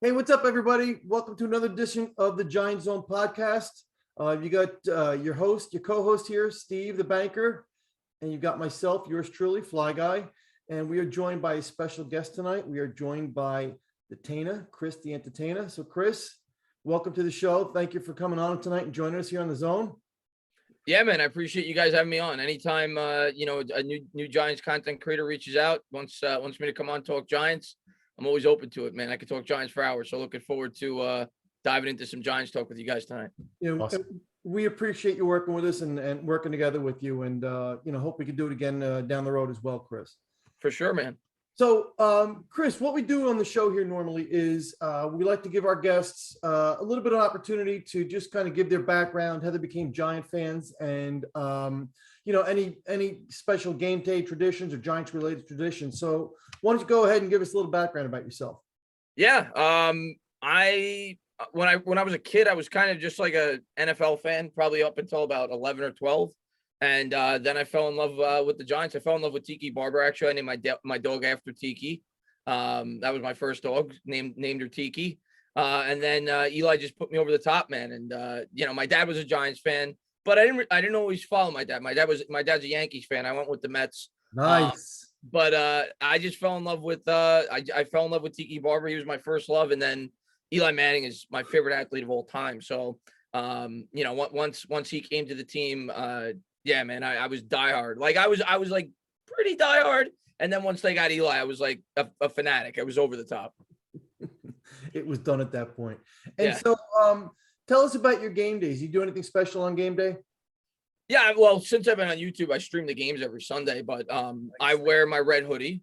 Hey, what's up, everybody? Welcome to another edition of the Giant Zone podcast. You got your host, your co-host here, Steve, the banker, and you've got myself, yours truly, Fly Guy, and we are joined by a special guest tonight. We are joined by Chris, the Entertainah. So, Chris, welcome to the show. Thank you for coming on tonight and joining us here on the Zone. Yeah, man, I appreciate you guys having me on. Anytime, a new Giants content creator reaches out, wants me to come on talk Giants, I'm always open to it, man. I could talk Giants for hours. So looking forward to diving into some Giants talk with you guys tonight. Awesome. We appreciate you working with us and working together with you, and hope we can do it again down the road as well, Chris. For sure, man. So, Chris, what we do on the show here normally is we like to give our guests a little bit of opportunity to just kind of give their background, how they became Giant fans, and any special game day traditions or Giants related traditions. So, why don't you go ahead and give us a little background about yourself? Yeah, when I was a kid, I was kind of just like a NFL fan, probably up until about 11 or 12. And then I fell in love with the Giants. I fell in love with Tiki Barber. Actually, I named my dog after Tiki. That was my first dog, named her Tiki. And then Eli just put me over the top, man. And my dad was a Giants fan, but I didn't always follow my dad. My dad's a Yankees fan. I went with the Mets. Nice. But I just fell in love with I fell in love with Tiki Barber. He was my first love, and then Eli Manning is my favorite athlete of all time. So once he came to the team, yeah, man, I was diehard. Like I was like pretty diehard, and then once they got Eli, I was like a fanatic. I was over the top. It was done at that point. And yeah. So, tell us about your game days. You do anything special on game day? Yeah, well, since I've been on YouTube, I stream the games every Sunday, but I wear my red hoodie.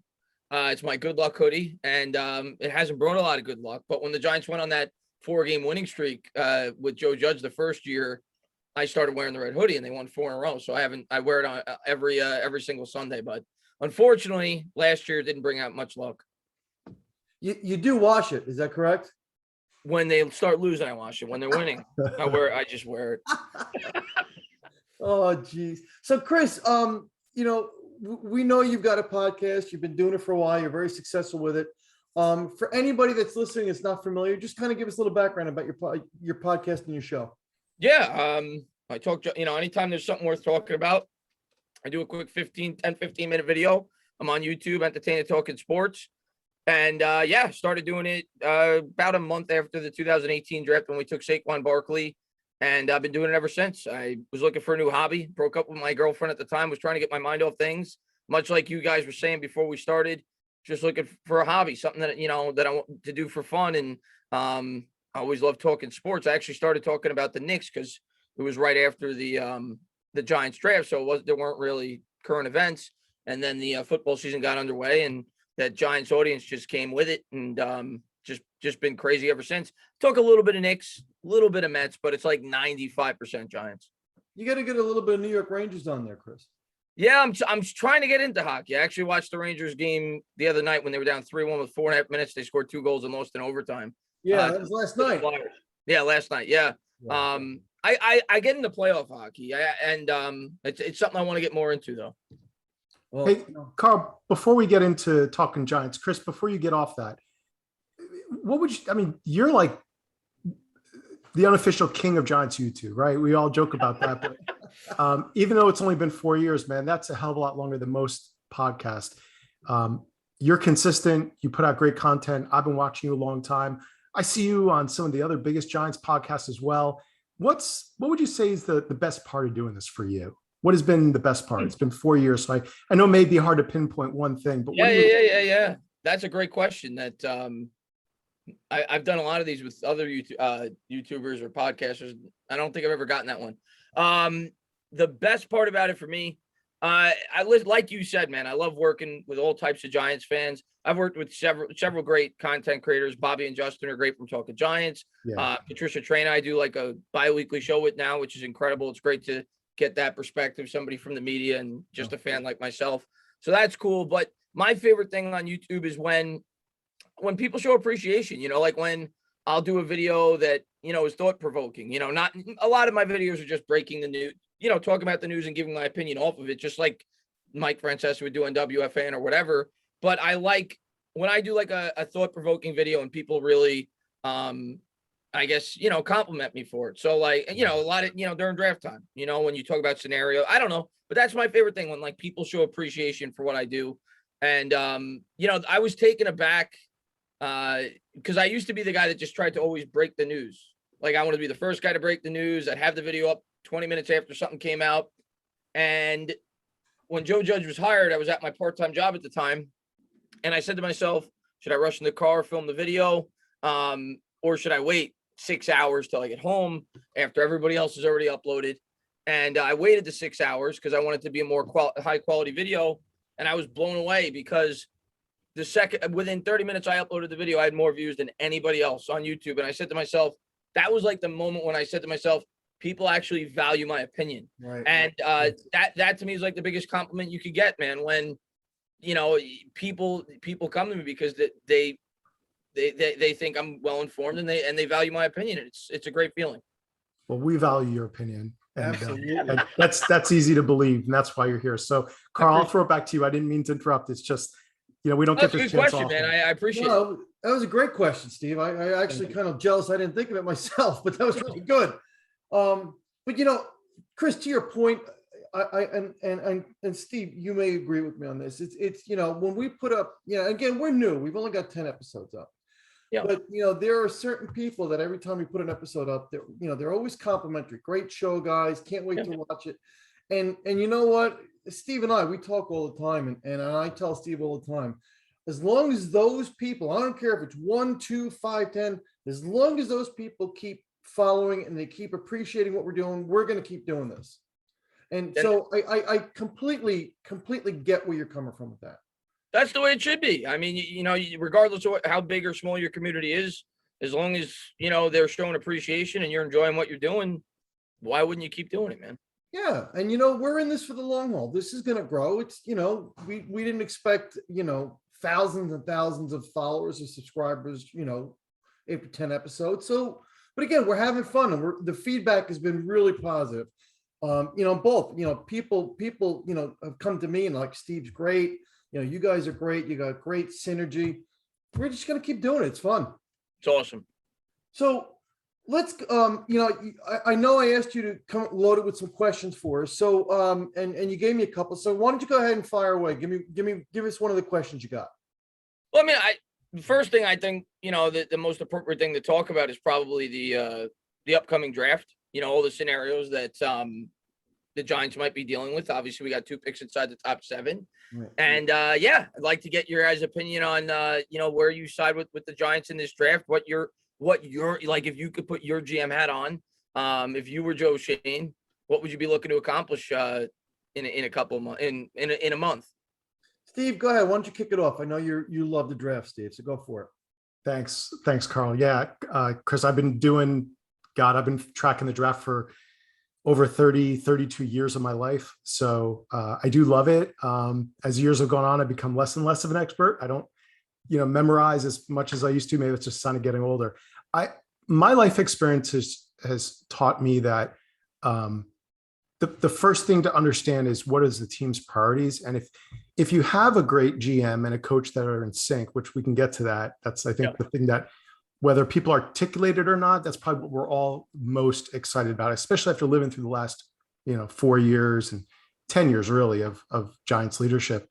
It's my good luck hoodie, and it hasn't brought a lot of good luck. But when the Giants went on that 4-game winning streak with Joe Judge the first year, I started wearing the red hoodie, and they won 4 in a row. So I wear it on every single Sunday. But unfortunately, last year it didn't bring out much luck. You do wash it, is that correct? When they start losing, I wash it. When they're winning, I just wear it. Oh, geez. So, Chris, we know you've got a podcast. You've been doing it for a while. You're very successful with it. For anybody that's listening that's not familiar, just kind of give us a little background about your podcast and your show. Yeah. I talk, anytime there's something worth talking about, I do a quick 15 minute video. I'm on YouTube, Entertainah Talking Sports. And started doing it about a month after the 2018 draft when we took Saquon Barkley. And I've been doing it ever since. I was looking for a new hobby, broke up with my girlfriend at the time, was trying to get my mind off things, much like you guys were saying before we started, just looking for a hobby, something that, that I want to do for fun. And I always loved talking sports. I actually started talking about the Knicks because it was right after the Giants draft. So there weren't really current events. And then the football season got underway, and that Giants audience just came with it. And just been crazy ever since. Talk a little bit of Knicks, a little bit of Mets, but it's like 95% Giants. You got to get a little bit of New York Rangers on there, Chris. Yeah, I'm trying to get into hockey. I actually watched the Rangers game the other night when they were down 3-1 with 4.5 minutes. They scored 2 goals and lost in overtime. Yeah, that was last night. Yeah, last night. Yeah. Yeah. I get into playoff hockey, and it's something I want to get more into, though. Well, hey, Carl, before we get into talking Giants, Chris, before you get off that, you're like the unofficial king of Giants YouTube, right? We all joke about that, but even though it's only been 4 years, man, that's a hell of a lot longer than most podcasts. You're consistent. You put out great content. I've been watching you a long time. I see you on some of the other biggest Giants podcasts as well. What would you say is the best part of doing this for you? What has been the best part? It's been 4 years. So I know it may be hard to pinpoint one thing, but yeah. That's a great question that I've done a lot of these with other YouTubers or podcasters. I don't think I've ever gotten that one. The best part about it for me, like you said, man, I love working with all types of Giants fans. I've worked with several great content creators. Bobby and Justin are great from Talking Giants. Yeah. Patricia Traina, I do like a bi-weekly show with now, which is incredible. It's great to get that perspective, somebody from the media and just a fan like myself. So that's cool. But my favorite thing on YouTube is when people show appreciation, like when I'll do a video that, is thought provoking, not a lot of my videos are just breaking the news, talking about the news and giving my opinion off of it, just like Mike Francesa would do on WFAN or whatever. But I like when I do like a thought provoking video and people really I guess, compliment me for it. So like, a lot of, during draft time, when you talk about scenario, I don't know, but that's my favorite thing when like people show appreciation for what I do. And, I was taken aback because I used to be the guy that just tried to always break the news. Like I wanted to be the first guy to break the news. I'd have the video up 20 minutes after something came out. And when Joe Judge was hired, I was at my part-time job at the time. And I said to myself, should I rush in the car, film the video? Or should I wait 6 hours till I get home after everybody else has already uploaded? And I waited the 6 hours because I wanted to be a more high quality video. And I was blown away because within 30 minutes I uploaded the video, I had more views than anybody else on YouTube. And I said to myself, that was like the moment when I said to myself, people actually value my opinion. Right. And that to me is like the biggest compliment you could get, man, when, people come to me because they think I'm well informed and they value my opinion. It's a great feeling. Well, we value your opinion. And, Absolutely. and that's easy to believe, and that's why you're here. So, Carl, I'll throw it back to you. I didn't mean to interrupt. It's just, we don't get That's a this good chance question, often. man. I appreciate it. No, that was a great question, Steve. I actually kind of jealous I didn't think of it myself, but that was really good. But Chris, to your point, and Steve, you may agree with me on this. It's when we put up, again, we're new. We've only got 10 episodes up. Yeah. But there are certain people that every time we put an episode up, they're always complimentary. Great show, guys. Can't wait to watch it. And you know what? Steve and I, we talk all the time, and I tell Steve all the time, as long as those people, I don't care if it's 1, 2, 5, 10, as long as those people keep following and they keep appreciating what we're doing, we're going to keep doing this. And so I completely get where you're coming from with that. That's the way it should be. I mean, regardless of how big or small your community is, as long as, they're showing appreciation and you're enjoying what you're doing, why wouldn't you keep doing it, man? Yeah. And, we're in this for the long haul. This is going to grow. It's, we didn't expect, thousands and thousands of followers or subscribers, after 10 episodes. So, but again, we're having fun and the feedback has been really positive. Both, people, have come to me and like, Steve's great. You guys are great. You got great synergy. We're just going to keep doing it. It's fun. It's awesome. So let's, I know I asked you to come loaded with some questions for us. So, and you gave me a couple. So why don't you go ahead and fire away? Give us one of the questions you got. Well, I mean, the first thing I think, the most appropriate thing to talk about is probably the upcoming draft. All the scenarios that the Giants might be dealing with. Obviously, we got 2 picks inside the top 7. Right. And I'd like to get your guys' opinion on where you side with the Giants in this draft. What your like, if you could put your GM hat on, if you were Joe Shane, what would you be looking to accomplish in a couple of months, in a month? Steve, go ahead. Why don't you kick it off? I know you love the draft, Steve, so go for it. Thanks, Carl. Yeah, Chris, I've been tracking the draft for over 32 years of my life. So I do love it. As years have gone on, I've become less and less of an expert. I don't, memorize as much as I used to. Maybe it's just sign of getting older. My life experience has taught me that the first thing to understand is what is the team's priorities. And if you have a great GM and a coach that are in sync, which we can get to that, that's, I think, the thing that, whether people articulate it or not, that's probably what we're all most excited about, especially after living through the last, 4 years and 10 years really of Giants leadership.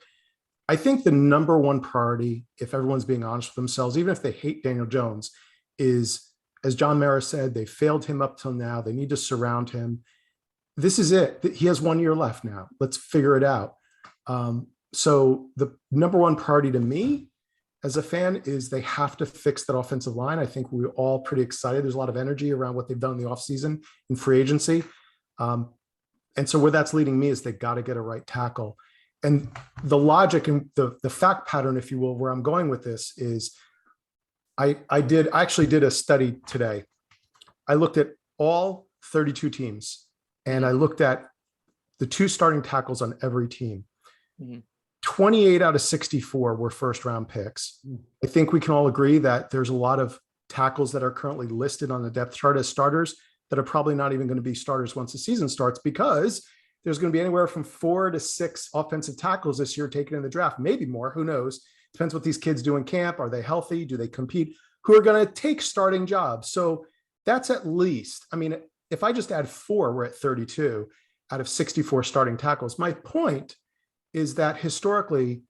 I think the number one priority, if everyone's being honest with themselves, even if they hate Daniel Jones, is, as John Mara said, they failed him up till now. They need to surround him. This is it. He has 1 year left now. Let's figure it out. So the number one priority to me as a fan is they have to fix that offensive line. I think we're all pretty excited. There's a lot of energy around what they've done in the offseason in free agency. And so where that's leading me is they got to get a right tackle. And the logic and the fact pattern, if you will, where I'm going with this is I actually did a study today. I looked at all 32 teams and I looked at the 2 starting tackles on every team. Mm-hmm. 28 out of 64 were first round picks. I think we can all agree that there's a lot of tackles that are currently listed on the depth chart as starters that are probably not even going to be starters once the season starts, because there's going to be anywhere from 4 to 6 offensive tackles this year taken in the draft, maybe more, who knows? Depends what these kids do in camp. Are they healthy? Do they compete? who are going to take starting jobs. So that's at least, I mean, if I just add 4, we're at 32 out of 64 starting tackles. My point is that historically,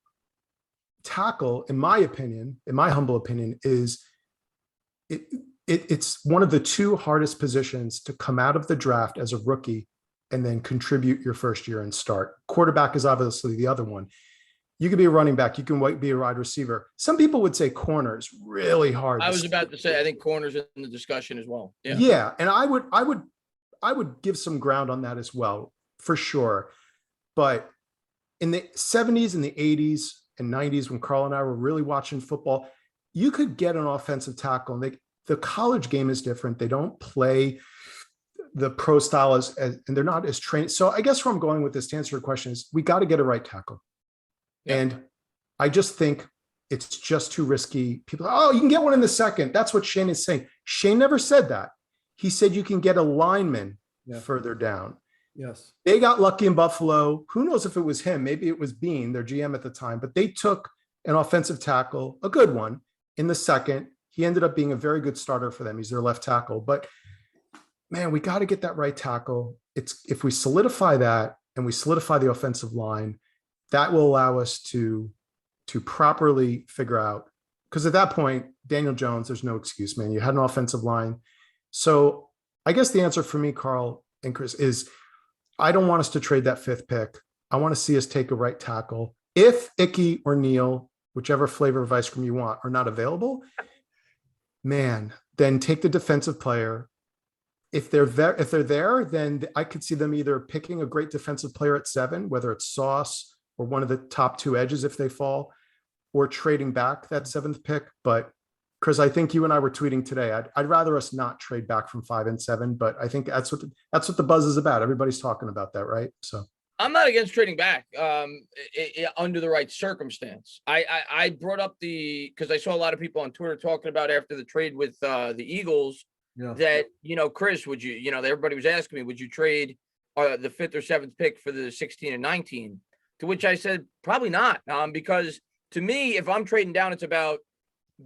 tackle, in my opinion, in my humble opinion, is it's one of the 2 hardest positions to come out of the draft as a rookie and then contribute your first year and start. Quarterback is obviously the other one. You could be a running back. You can be a wide receiver. Some people would say corner is really hard. I was about to say, I think corner's in the discussion as well. Yeah. Yeah. And I would give some ground on that as well, for sure. But in the 70s and the 80s and 90s, when Carl and I were really watching football, you could get an offensive tackle. And the college game is different. They don't play the pro style and they're not as trained. So I guess where I'm going with this to answer your question is we got to get a right tackle. Yeah. And I just think it's just too risky. People, you can get one in the second. That's what Shane is saying. Shane never said that. He said you can get a lineman further down. Yes. They got lucky in Buffalo. Who knows if it was him? Maybe it was Bean, their GM at the time, but they took an offensive tackle, a good one, in the second. He ended up being a very good starter for them. He's their left tackle. But man, we got to get that right tackle. If we solidify that and we solidify the offensive line, that will allow us to properly figure out, because at that point, Daniel Jones, there's no excuse, man. You had an offensive line. So I guess the answer for me, Carl and Chris, is I don't want us to trade that 5th pick. I want to see us take a right tackle. If Icky or Neal, whichever flavor of ice cream you want, are not available, man, then take the defensive player. If they're there, then I could see them either picking a great defensive player at 7, whether it's Sauce or one of the top 2 edges if they fall, or trading back that 7th pick. But Chris, I think you and I were tweeting today. I'd rather us not trade back from 5 and 7, but I think that's what the buzz is about. Everybody's talking about that, right? So I'm not against trading back under the right circumstance. I brought up because I saw a lot of people on Twitter talking about after the trade with the Eagles that, Chris, would you, everybody was asking me, would you trade the 5th or 7th pick for the 16 and 19? To which I said, probably not, because to me, if I'm trading down, it's about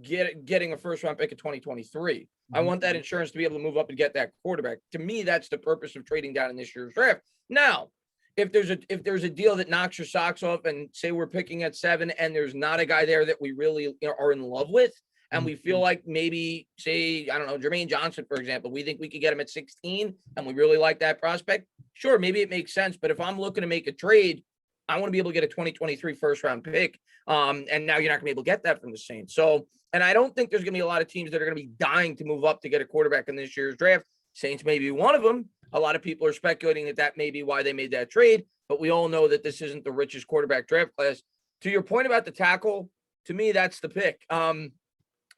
getting a first round pick in 2023. Mm-hmm. I want that insurance to be able to move up and get that quarterback. To me, that's the purpose of trading down in this year's draft. Now, if there's a deal that knocks your socks off and say we're picking at 7 and there's not a guy there that we really are in love with, and we feel like maybe, say, I don't know, Jermaine Johnson, for example, we think we could get him at 16 and we really like that prospect, sure, maybe it makes sense. But if I'm looking to make a trade, I want to be able to get a 2023 first round pick. And now you're not gonna be able to get that from the Saints. So, and I don't think there's gonna be a lot of teams that are gonna be dying to move up to get a quarterback in this year's draft. Saints may be one of them. A lot of people are speculating that may be why they made that trade, but we all know that this isn't the richest quarterback draft class. To your point about the tackle, to me, that's the pick.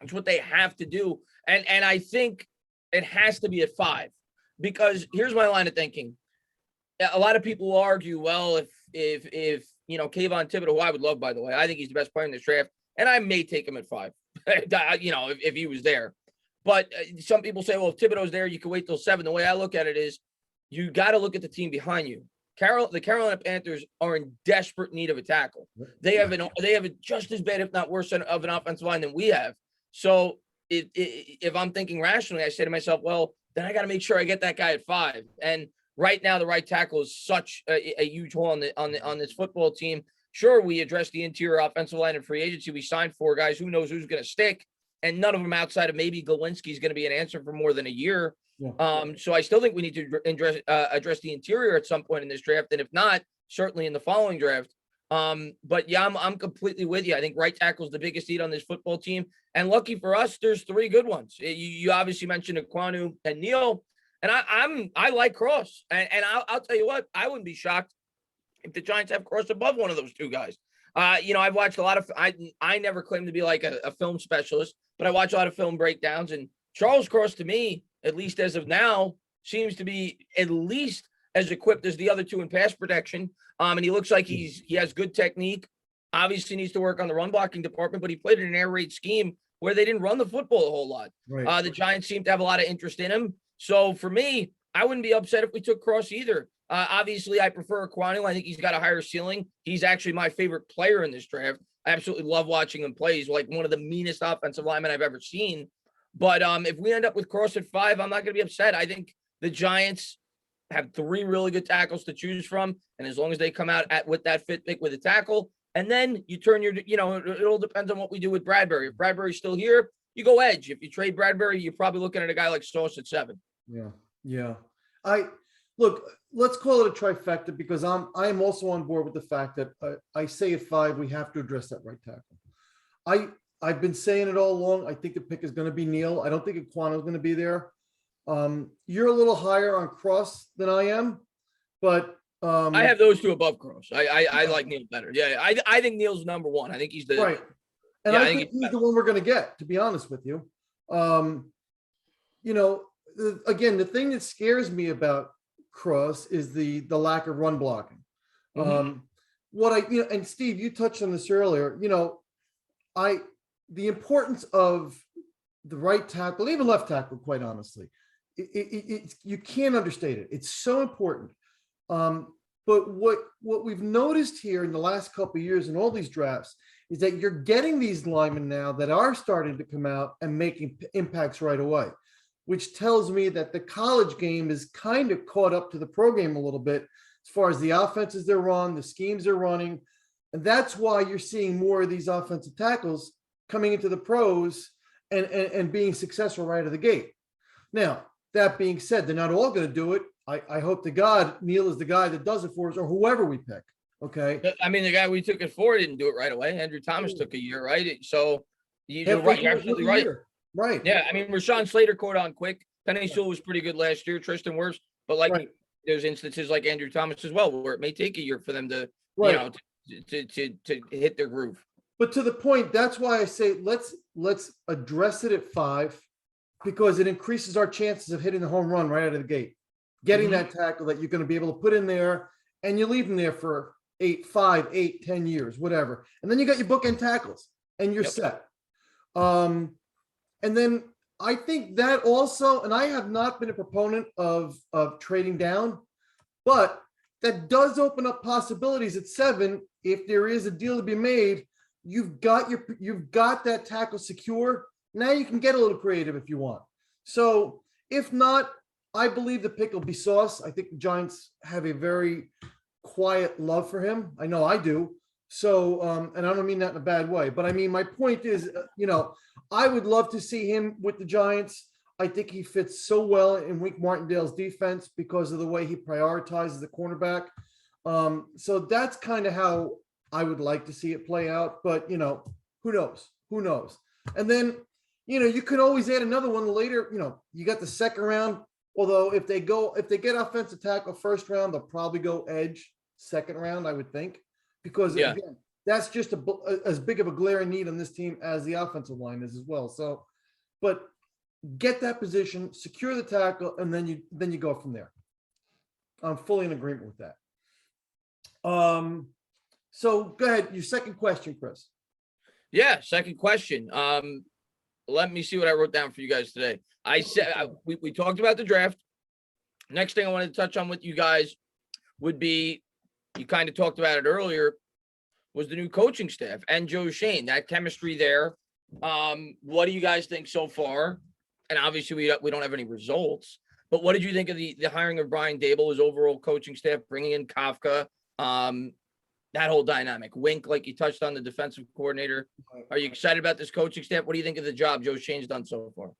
It's what they have to do. And I think it has to be at 5, because here's my line of thinking. A lot of people will argue, well, if Kayvon Thibodeau, who I would love, by the way, I think he's the best player in this draft, and I may take him at 5, if he was there. But some people say, well, if Thibodeau's there, you can wait till 7. The way I look at it is you got to look at the team behind you. The Carolina Panthers are in desperate need of a tackle. They have just as bad, if not worse, of an offensive line than we have. So if I'm thinking rationally, I say to myself, well, then I got to make sure I get that guy at 5. And right now, the right tackle is such a huge hole on this football team. Sure, we addressed the interior offensive line in free agency. We signed 4 guys. Who knows who's going to stick? And none of them outside of maybe Galinsky is going to be an answer for more than a year. Yeah. So I still think we need to address the interior at some point in this draft. And if not, certainly in the following draft. But yeah, I'm completely with you. I think right tackle is the biggest need on this football team. And lucky for us, there's 3 good ones. You obviously mentioned Aquanu and Neal. And I like Cross. And I'll tell you what, I wouldn't be shocked if the Giants have Cross above one of those 2 guys. I've watched a lot of, I never claimed to be like a film specialist, but I watch a lot of film breakdowns, and Charles Cross, to me, at least as of now, seems to be at least as equipped as the other 2 in pass protection. And he looks like he has good technique. Obviously needs to work on the run blocking department, but he played in an air raid scheme where they didn't run the football a whole lot. Right. The Giants seem to have a lot of interest in him. So for me, I wouldn't be upset if we took Cross either. Obviously, I prefer Aquanu. I think he's got a higher ceiling. He's actually my favorite player in this draft. I absolutely love watching him play. He's like one of the meanest offensive linemen I've ever seen. But if we end up with Cross at 5, I'm not going to be upset. I think the Giants have 3 really good tackles to choose from, and as long as they come out with that fit pick with a tackle, and then you turn your, it all depends on what we do with Bradberry. If Bradberry's still here, you go edge. If you trade Bradberry, you're probably looking at a guy like Sauce at 7. Yeah. Look, let's call it a trifecta, because I am also on board with the fact that I say at 5, we have to address that right tackle. I've been saying it all along. I think the pick is going to be Neal. I don't think Equano is going to be there. You're a little higher on Cross than I am, but I have those 2 above Cross. I like Neal better. Yeah, I think Neal's number 1. I think he's the right. And I think he's the one we're going to get, to be honest with you. Again, the thing that scares me about Cross is the lack of run blocking. And Steve, you touched on this earlier. The importance of the right tackle, even left tackle, quite honestly, you can't understate it. It's so important. But what we've noticed here in the last couple of years in all these drafts is that you're getting these linemen now that are starting to come out and making impacts right away, which tells me that the college game is kind of caught up to the pro game a little bit as far as the offenses they're run, the schemes they're running. And that's why you're seeing more of these offensive tackles coming into the pros and being successful right out of the gate. Now, that being said, they're not all going to do it. I hope to God Neal is the guy that does it for us, or whoever we pick. Okay. I mean, the guy we took it for didn't do it right away. Andrew Thomas took a year, right? So you're right. You're absolutely right. Right. Yeah. I mean, Rashawn Slater caught on quick. Penny Sewell was pretty good last year. Tristan Wirfs, but there's instances like Andrew Thomas as well, where it may take a year for them to, to hit their groove. But to the point, that's why I say let's address it at 5, because it increases our chances of hitting the home run right out of the gate, getting that tackle that you're going to be able to put in there, and you leave them there for 5, 8, 10 years, whatever. And then you got your bookend tackles and you're set. And then I think that also, and I have not been a proponent of trading down, but that does open up possibilities at 7. If there is a deal to be made, you've got that tackle secure. Now you can get a little creative if you want. So if not, I believe the pick will be Sauce. I think the Giants have a very quiet love for him. I know I do. So, and I don't mean that in a bad way, but I mean, my point is, I would love to see him with the Giants. I think he fits so well in Wink Martindale's defense because of the way he prioritizes the cornerback. So that's kind of how I would like to see it play out, but who knows? And then, you could always add another one later. You got the second round, although if they get offensive tackle first round, they'll probably go edge second round, I would think, because again, that's just as big of a glaring need on this team as the offensive line is as well. So, but get that position, secure the tackle, and then you go from there. I'm fully in agreement with that. So go ahead. Your second question, Chris. Yeah. Second question. Let me see what I wrote down for you guys today. I said, we talked about the draft. Next thing I wanted to touch on with you guys would be, you kind of talked about it earlier, was the new coaching staff and Joe Schoen, that chemistry there. What do you guys think so far? And obviously we don't have any results, but what did you think of the hiring of Brian Dable, his overall coaching staff, bringing in Kafka, that whole dynamic? Wink, like you touched on, the defensive coordinator. Are you excited about this coaching staff? What do you think of the job Joe Schoen's done so far?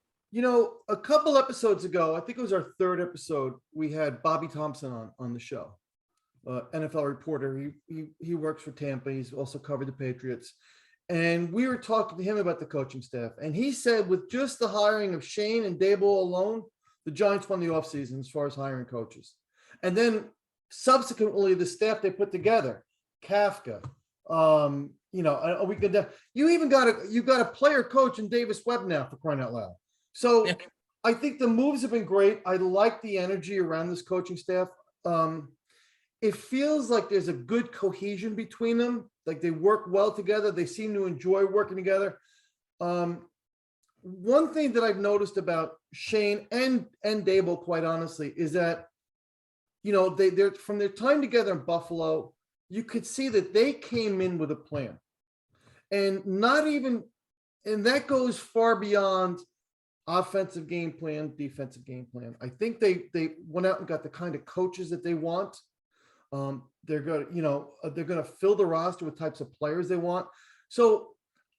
A couple episodes ago, I think it was our 3rd episode, we had Bobby Thompson on the show, NFL reporter. He works for Tampa. He's also covered the Patriots. And we were talking to him about the coaching staff. And he said with just the hiring of Schoen and Dable alone, the Giants won the offseason as far as hiring coaches. And then subsequently, the staff they put together, Kafka, we could. You got a player coach in Davis Webb now, for crying out loud. So I think the moves have been great. I like the energy around this coaching staff. It feels like there's a good cohesion between them. Like they work well together. They seem to enjoy working together. One thing that I've noticed about Schoen and Dable, quite honestly, is that, they're from their time together in Buffalo, you could see that they came in with a plan, and that goes far beyond, offensive game plan, defensive game plan. I think they went out and got the kind of coaches that they want. They're going to, they're going to fill the roster with types of players they want. So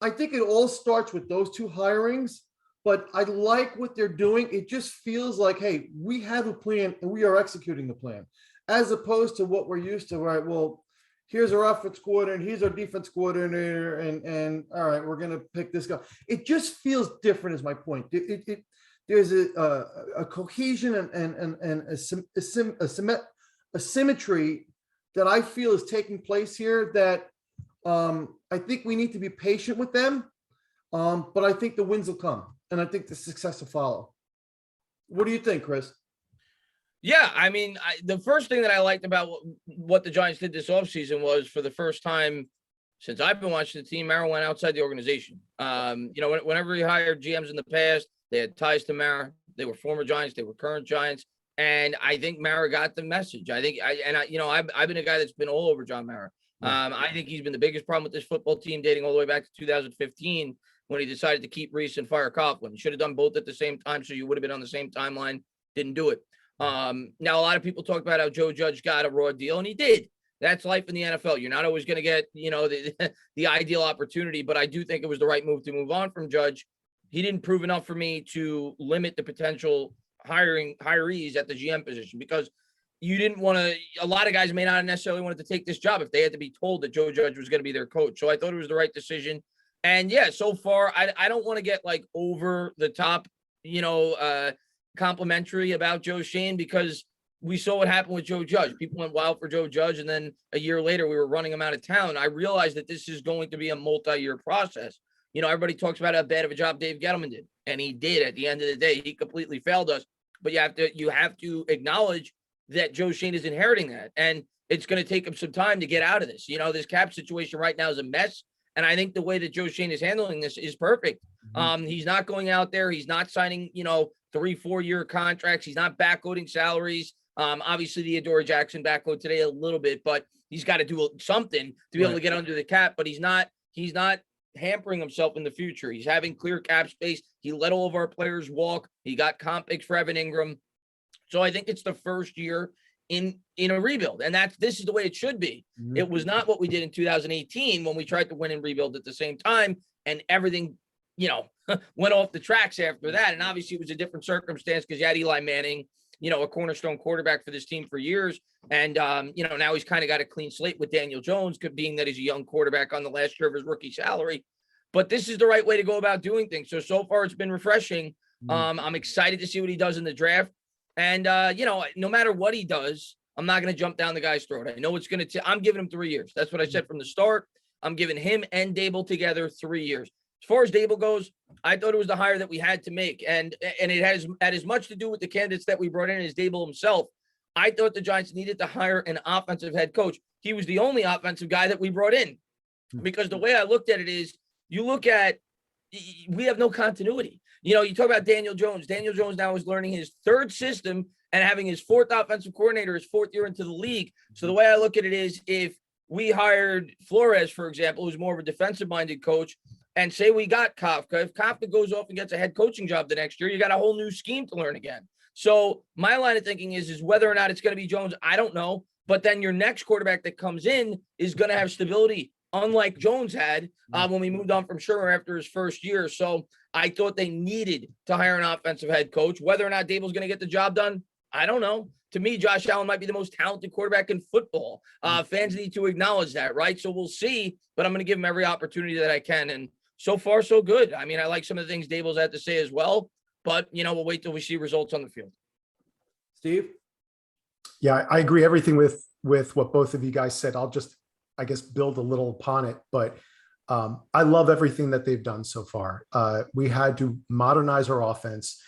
I think it all starts with those two hirings, but I like what they're doing. It just feels like, hey, we have a plan and we are executing the plan, as opposed to what we're used to, right? Well, here's our offense coordinator and here's our defense coordinator, and all right, we're going to pick this guy. It just feels different is my point. There's a cohesion and a symmetry that I feel is taking place here that I think we need to be patient with them. But I think the wins will come and I think the success will follow. What do you think, Chris? Yeah, I mean, the first thing that I liked about what the Giants did this offseason was, for the first time since I've been watching the team, Mara went outside the organization. Whenever he hired GMs in the past, they had ties to Mara. They were former Giants, they were current Giants, and I think Mara got the message. I've been a guy that's been all over John Mara. I think he's been the biggest problem with this football team dating all the way back to 2015 when he decided to keep Reese and fire Coughlin. He should have done both at the same time, so you would have been on the same timeline. Didn't do it. Now, a lot of people talk about how Joe Judge got a raw deal, and he did. That's life in the NFL. You're not always going to get, the ideal opportunity, but I do think it was the right move to move on from Judge. He didn't prove enough for me to limit the potential hirees at the GM position, because you didn't want to, a lot of guys may not necessarily wanted to take this job if they had to be told that Joe Judge was going to be their coach. So I thought it was the right decision. And yeah, so far, I don't want to get like over the top, complimentary about Joe Schoen, because we saw what happened with Joe Judge. People went wild for Joe Judge, and then a year later we were running him out of town. I realized that this is going to be a multi-year process. Everybody talks about how bad of a job Dave Gettleman did, and he did. At the end of the day, he completely failed us. But you have to acknowledge that Joe Schoen is inheriting that, and it's going to take him some time to get out of this. This cap situation right now is a mess, and I think the way that Joe Schoen is handling this is perfect. He's not going out there. He's not signing, 3-4 year contracts. He's not backloading salaries. Obviously the Adoree Jackson backload today a little bit, but he's got to do something to be able to get under the cap. But he's not hampering himself in the future. He's having clear cap space. He let all of our players walk. He got comp picks for Evan Ingram. So I think it's the first year in a rebuild, and this is the way it should be. It was not what we did in 2018 when we tried to win and rebuild at the same time, and everything, went off the tracks after that. And obviously it was a different circumstance because you had Eli Manning, a cornerstone quarterback for this team for years. And, now he's kind of got a clean slate with Daniel Jones, being that he's a young quarterback on the last year of his rookie salary. But this is the right way to go about doing things. So far it's been refreshing. I'm excited to see what he does in the draft. And, no matter what he does, I'm not going to jump down the guy's throat. I know it's going to, I'm giving him 3 years. That's what I said from the start. I'm giving him and Dable together 3 years. As far as Dable goes, I thought it was the hire that we had to make. And it has had as much to do with the candidates that we brought in as Dable himself. I thought the Giants needed to hire an offensive head coach. He was the only offensive guy that we brought in, because the way I looked at it is, we have no continuity. You talk about Daniel Jones. Daniel Jones now is learning his third system and having his fourth offensive coordinator, his fourth year into the league. So the way I look at it is, if we hired Flores, for example, who's more of a defensive-minded coach, and say we got Kafka, if Kafka goes off and gets a head coaching job the next year, you got a whole new scheme to learn again. So my line of thinking is whether or not it's going to be Jones, I don't know. But then your next quarterback that comes in is going to have stability, unlike Jones had when we moved on from Shermer after his first year. So I thought they needed to hire an offensive head coach. Whether or not Dable's going to get the job done, I don't know. To me, Josh Allen might be the most talented quarterback in football. Fans need to acknowledge that, right? So we'll see, but I'm going to give him every opportunity that I can. And so far, so good. I mean, I like some of the things Dable's had to say as well, but, we'll wait till we see results on the field. Steve? Yeah, I agree everything with what both of you guys said. I'll just, I guess, build a little upon it, but I love everything that they've done so far. We had to modernize our offense.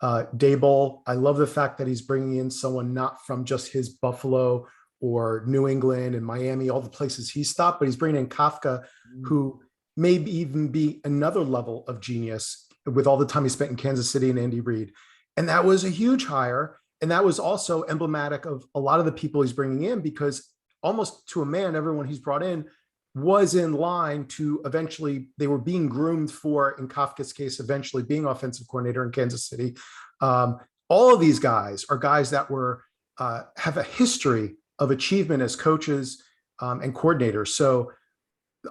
Dable, I love the fact that he's bringing in someone not from just his Buffalo or New England and Miami, all the places he stopped, but he's bringing in Kafka, who maybe even be another level of genius with all the time he spent in Kansas City and Andy Reid. And that was a huge hire. And that was also emblematic of a lot of the people he's bringing in, because almost to a man, everyone he's brought in was in line to eventually, they were being groomed for, in Kafka's case, eventually being offensive coordinator in Kansas City. All of these guys are guys that were have a history of achievement as coaches and coordinators. So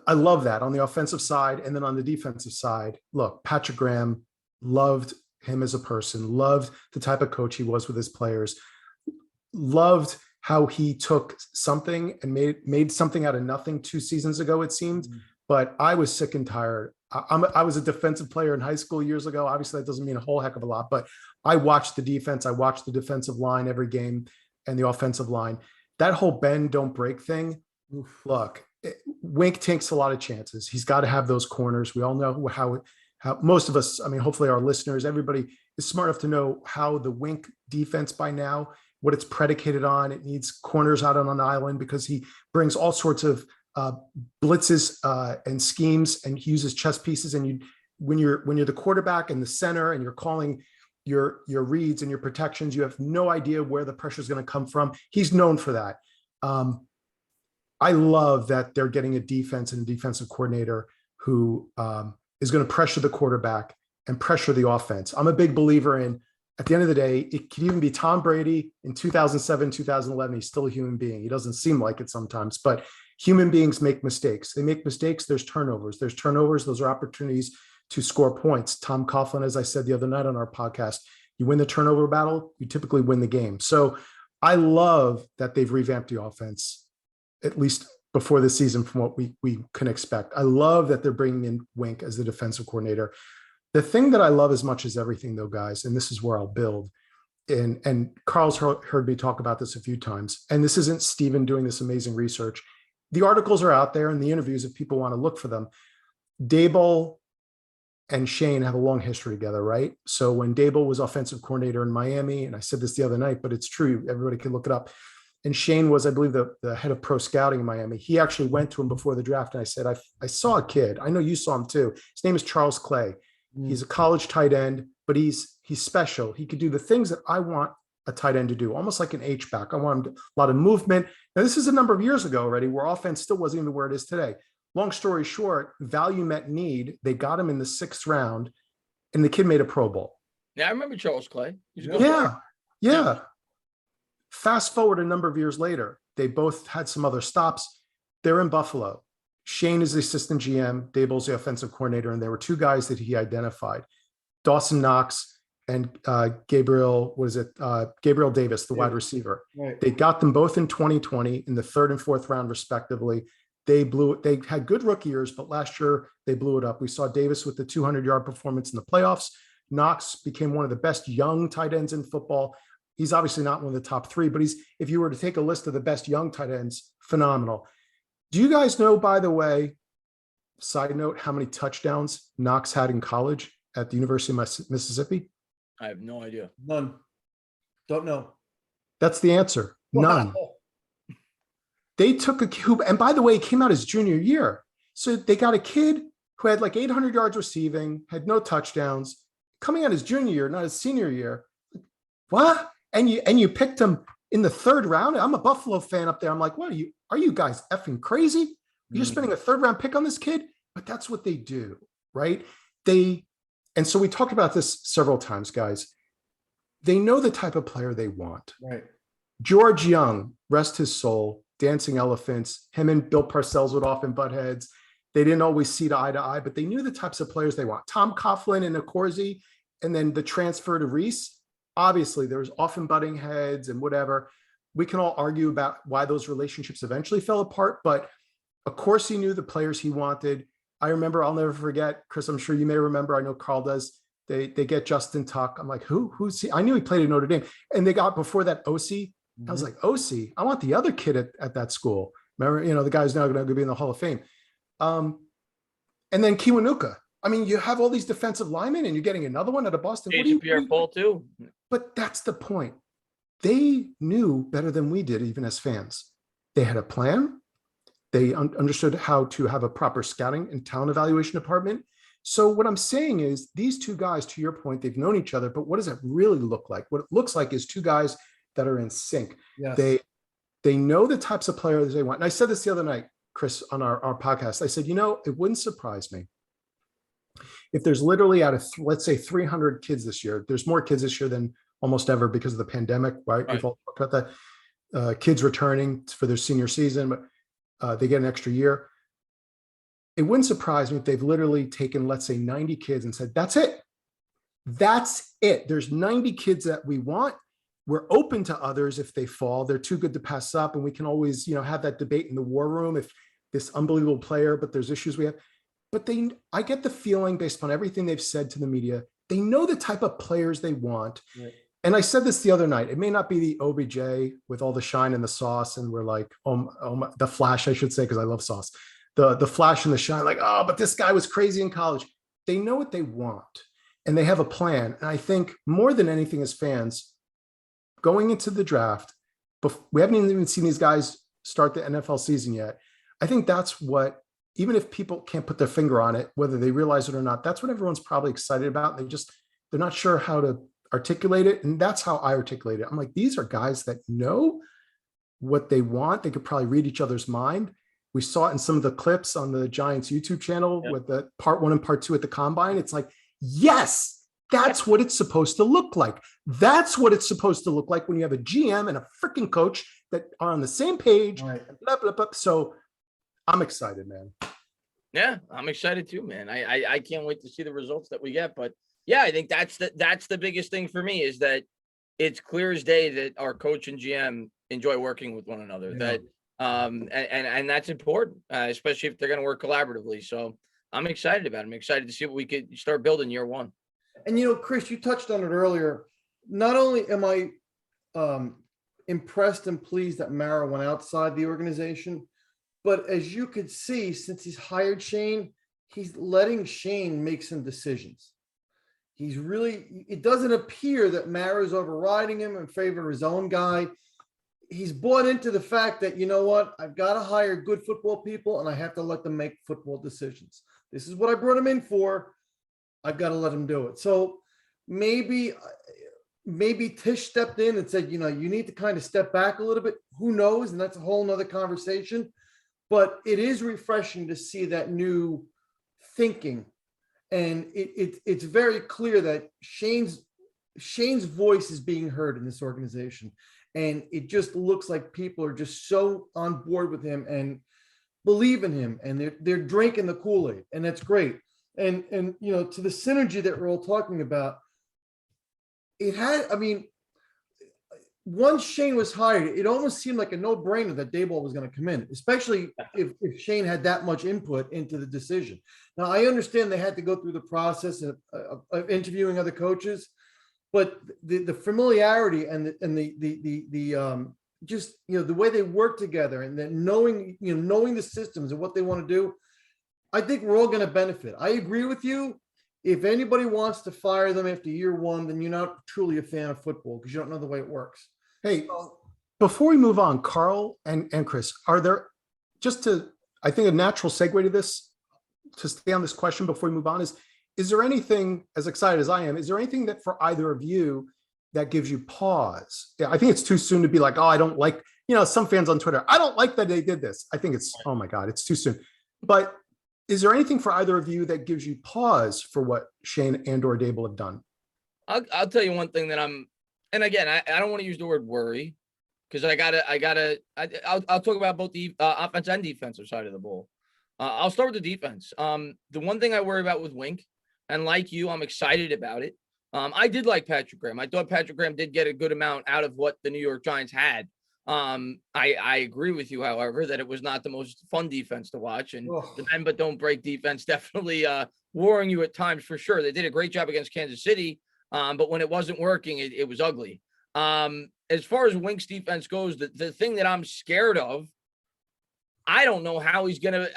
I love that on the offensive side. And then on the defensive side, look, Patrick Graham, loved him as a person, loved the type of coach he was with his players, loved how he took something and made something out of nothing 2 seasons ago, it seemed. But I was sick and tired. I was a defensive player in high school years ago. Obviously, that doesn't mean a whole heck of a lot, but I watched the defense. I watched the defensive line every game and the offensive line. That whole bend, don't break thing. Look, Wink takes a lot of chances. He's got to have those corners. We all know how most of us, I mean, hopefully our listeners, everybody is smart enough to know how the Wink defense by now, what it's predicated on. It needs corners out on an island because he brings all sorts of blitzes and schemes, and he uses chess pieces. And when you're the quarterback and the center and you're calling your reads and your protections, you have no idea where the pressure is going to come from. He's known for that. I love that they're getting a defense and a defensive coordinator who is going to pressure the quarterback and pressure the offense. I'm a big believer in, at the end of the day, it could even be Tom Brady in 2007, 2011. He's still a human being. He doesn't seem like it sometimes, but human beings make mistakes. They make mistakes. There's turnovers. Those are opportunities to score points. Tom Coughlin, as I said the other night on our podcast, you win the turnover battle, you typically win the game. So I love that they've revamped the offense, at least before the season, from what we can expect. I love that they're bringing in Wink as the defensive coordinator. The thing that I love as much as everything, though, guys, and this is where I'll build, and Carl's heard me talk about this a few times, and this isn't Steven doing this amazing research. The articles are out there and the interviews if people want to look for them. Daboll and Shane have a long history together, right? So when Daboll was offensive coordinator in Miami, and I said this the other night, but it's true, everybody can look it up. And Shane was, I believe, the head of pro scouting in Miami. He actually went to him before the draft, and I said, I saw a kid. I know you saw him too. His name is Charles Clay. He's a college tight end, but he's special. He could do the things that I want a tight end to do, almost like an H-back. I want him a lot of movement. Now, this is a number of years ago already, where offense still wasn't even where it is today. Long story short, value met need. They got him in the 6th round, and the kid made a Pro Bowl. Yeah, I remember Charles Clay. He's a good Yeah. player. Fast forward a number of years later, they both had some other stops. They're in Buffalo. Shane is the assistant GM, Daboll's the offensive coordinator, and there were 2 guys that he identified, Dawson Knox and Gabriel Davis, the wide receiver. Right. They got them both in 2020 in the 3rd and 4th round, respectively. They had good rookie years, but last year they blew it up. We saw Davis with the 200-yard performance in the playoffs. Knox became one of the best young tight ends in football. He's obviously not one of the top 3, but if you were to take a list of the best young tight ends, phenomenal. Do you guys know, by the way, side note, how many touchdowns Knox had in college at the University of Mississippi? I have no idea. None. Don't know. That's the answer. None. Wow. They took and by the way, he came out his junior year. So they got a kid who had like 800 yards receiving, had no touchdowns, coming out his junior year, not his senior year. What? And you picked him in the 3rd round? I'm a Buffalo fan up there. I'm like, what are you guys effing crazy? You're spending a 3rd round pick on this kid? But that's what they do, right? And so we talked about this several times, guys. They know the type of player they want. Right. George Young, rest his soul, dancing elephants. Him and Bill Parcells would often butt heads. They didn't always see eye to eye, but they knew the types of players they want. Tom Coughlin and Accorsi, and then the transfer to Reese. Obviously, there was often butting heads and whatever. We can all argue about why those relationships eventually fell apart, but of course he knew the players he wanted. I remember, I'll never forget, Chris, I'm sure you may remember, I know Carl does, they get Justin Tuck. I'm like, who's he? I knew he played at Notre Dame. And they got, before that, OC. I was like, OC, I want the other kid at that school. Remember, the guy's now going to be in the Hall of Fame. And then Kiwanuka. I mean, you have all these defensive linemen and you're getting another one out of Boston. Pierre-Paul too. But that's the point. They knew better than we did, even as fans. They had a plan. They understood how to have a proper scouting and talent evaluation department. So what I'm saying is these 2 guys, to your point, they've known each other, but what does it really look like? What it looks like is 2 guys that are in sync. Yes. They know the types of players they want. And I said this the other night. Chris, on our podcast. I said, it wouldn't surprise me if there's literally out of, let's say 300 kids this year, there's more kids this year than almost ever because of the pandemic, right? We've all talked about that. Kids returning for their senior season, but they get an extra year. It wouldn't surprise me if they've literally taken, let's say 90 kids and said, that's it. That's it. There's 90 kids that we want. We're open to others if they fall. They're too good to pass up. And we can always, have that debate in the war room if this unbelievable player, but there's issues we have. But I get the feeling based on everything they've said to the media, they know the type of players they want. Right. And I said this the other night, it may not be the OBJ with all the shine and the sauce. And we're like, the flash, I should say, because I love sauce. The flash and the shine, like, but this guy was crazy in college. They know what they want and they have a plan. And I think more than anything as fans, going into the draft, we haven't even seen these guys start the NFL season yet. I think that's what, even if people can't put their finger on it, whether they realize it or not, that's what everyone's probably excited about. They're not sure how to articulate it. And that's how I articulate it. I'm like, these are guys that know what they want. They could probably read each other's mind. We saw it in some of the clips on the Giants YouTube channel with the part 1 and part 2 at the combine. It's like, yes, that's what it's supposed to look like. That's what it's supposed to look like when you have a GM and a freaking coach that are on the same page. Right. Blah, blah, blah. So I'm excited, man. Yeah, I'm excited too, man. I can't wait to see the results that we get. But yeah, I think that's the biggest thing for me is that it's clear as day that our coach and GM enjoy working with one another. Yeah. And that's important, especially if they're going to work collaboratively. So I'm excited about it. I'm excited to see what we could start building year one. And, Chris, you touched on it earlier. Not only am I impressed and pleased that Mara went outside the organization, but as you could see, since he's hired Shane, he's letting Shane make some decisions. It doesn't appear that Mara's overriding him in favor of his own guy. He's bought into the fact that, I've got to hire good football people and I have to let them make football decisions. This is what I brought him in for. I've got to let him do it. So maybe Tish stepped in and said, you need to kind of step back a little bit. Who knows? And that's a whole nother conversation. But it is refreshing to see that new thinking. And it's very clear that Shane's voice is being heard in this organization. And it just looks like people are just so on board with him and believe in him. And they're drinking the Kool-Aid. And that's great. And to the synergy that we're all talking about, once Shane was hired, it almost seemed like a no-brainer that Daboll was going to come in, especially if Shane had that much input into the decision. Now, I understand they had to go through the process of interviewing other coaches, but the familiarity and the just the way they work together and then knowing the systems and what they want to do, I think we're all going to benefit. I agree with you. If anybody wants to fire them after year one, then you're not truly a fan of football because you don't know the way it works. Hey, before we move on, Carl and Chris, are there, I think a natural segue to this, to stay on this question before we move on, is there anything, as excited as I am, is there anything that for either of you that gives you pause? Yeah, I think it's too soon to be like, I don't like, some fans on Twitter, I don't like that they did this. I think it's, oh my God, it's too soon. But is there anything for either of you that gives you pause for what Shane and or Daboll have done? I'll tell you one thing that and again, I don't want to use the word worry because I'll talk about both the offense and defensive side of the ball. I'll start with the defense. The one thing I worry about with Wink, and like you, I'm excited about it. I did like Patrick Graham. I thought Patrick Graham did get a good amount out of what the New York Giants had. I agree with you, however, that it was not the most fun defense to watch, and the bend but don't break defense definitely warring you at times for sure. They did a great job against Kansas City, but when it wasn't working, it was ugly. As far as Wink's defense goes, the thing that I'm scared of, I don't know how he's gonna.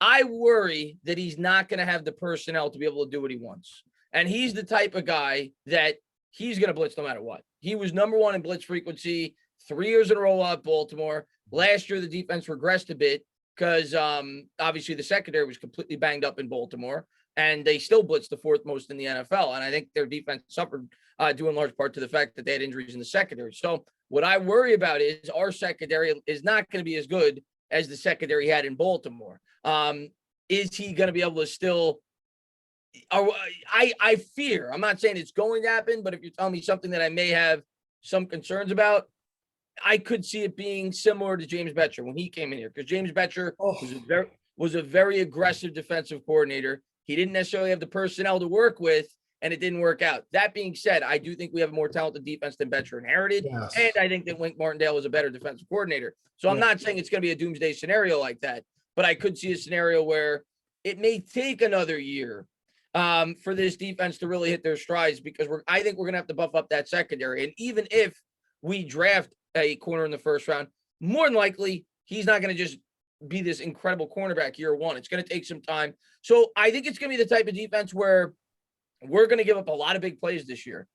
I worry that he's not gonna have the personnel to be able to do what he wants, and he's the type of guy that he's gonna blitz no matter what. He was number one in blitz frequency 3 years in a row at Baltimore. Last year, the defense regressed a bit because obviously the secondary was completely banged up in Baltimore, and they still blitzed the fourth most in the NFL. And I think their defense suffered due in large part to the fact that they had injuries in the secondary. So what I worry about is our secondary is not going to be as good as the secondary had in Baltimore. Is he going to be able to still? I fear. I'm not saying it's going to happen, but if you're telling me something that I may have some concerns about, I could see it being similar to James Bettcher when he came in here, because James Bettcher was a very aggressive defensive coordinator. He didn't necessarily have the personnel to work with, and it didn't work out. That being said, I do think we have a more talented defense than Bettcher inherited, Yes. and I think that Wink Martindale was a better defensive coordinator. So I'm not saying it's going to be a doomsday scenario like that, but I could see a scenario where it may take another year for this defense to really hit their strides, because I think we're going to have to buff up that secondary. And even if we draft a corner in the first round, more than likely, he's not going to just be this incredible cornerback year one. It's going to take some time. So I think it's going to be the type of defense where we're going to give up a lot of big plays this year,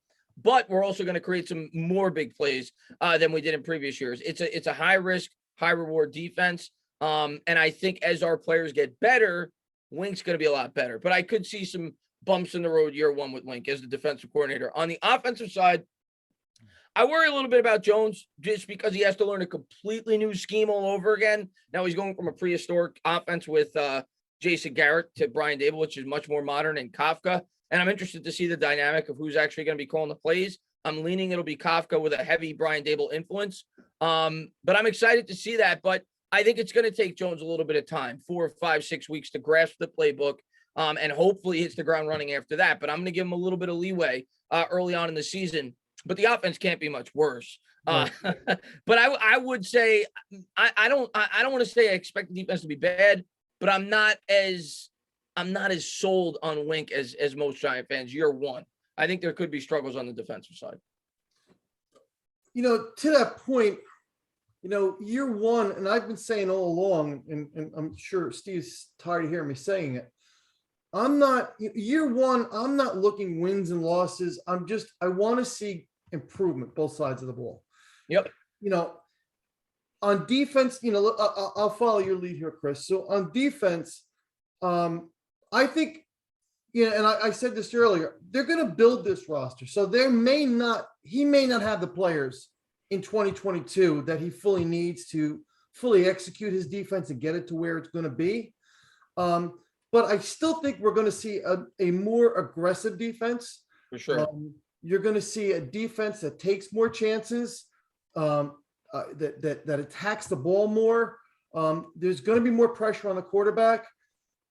but we're also going to create some more big plays than we did in previous years. It's a high risk, high reward defense. And I think as our players get better, Wink's going to be a lot better. But I could see some bumps in the road year one with Wink as the defensive coordinator. On the offensive side, I worry a little bit about Jones just because he has to learn a completely new scheme all over again. Now he's going from a prehistoric offense with Jason Garrett to Brian Dable, which is much more modern, and Kafka. And I'm interested to see the dynamic of who's actually going to be calling the plays. I'm leaning it'll be Kafka with a heavy Brian Dable influence. But I'm excited to see that. But I think it's going to take Jones a little bit of time, 4, 5, 6 weeks to grasp the playbook, and hopefully hits the ground running after that. But I'm going to give him a little bit of leeway early on in the season. But the offense can't be much worse. Right. But I would say I don't want to say I expect the defense to be bad, but I'm not as sold on Wink as most Giant fans year one. I think there could be struggles on the defensive side. To that point, year one, and I've been saying all along, and I'm sure Steve's tired of hearing me saying it. Year one, I'm not looking wins and losses. I want to see improvement, both sides of the ball. Yep. On defense, I'll follow your lead here, Chris. So on defense, I think, and I said this earlier, they're going to build this roster. So he may not have the players in 2022 that he fully needs to fully execute his defense and get it to where it's going to be. But I still think we're going to see a more aggressive defense. For sure. You're going to see a defense that takes more chances, that attacks the ball more. There's going to be more pressure on the quarterback.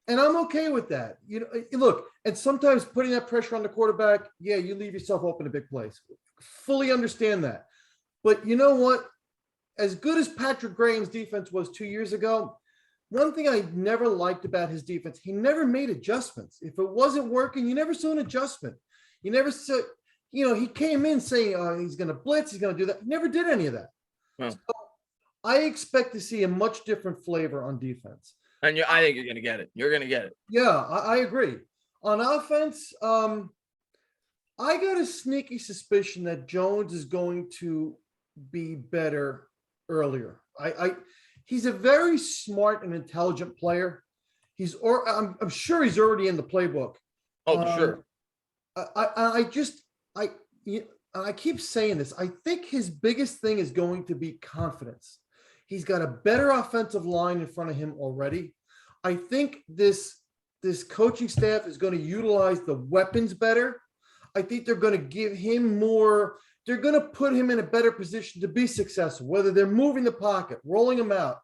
And I'm okay with that. Look, and sometimes putting that pressure on the quarterback, you leave yourself open to big plays. Fully understand that. But you know what? As good as Patrick Graham's defense was 2 years ago, one thing I never liked about his defense, he never made adjustments. If it wasn't working, you never saw an adjustment. You never saw, he came in saying, he's going to blitz, he's going to do that. He never did any of that. Huh. So I expect to see a much different flavor on defense. And I think you're going to get it. You're going to get it. Yeah, I agree. On offense, I got a sneaky suspicion that Jones is going to be better earlier. He's a very smart and intelligent player. I'm sure he's already in the playbook. Oh, for sure. I keep saying this. I think his biggest thing is going to be confidence. He's got a better offensive line in front of him already. I think this coaching staff is going to utilize the weapons better. I think they're going to give him more. They're going to put him in a better position to be successful, whether they're moving the pocket, rolling him out,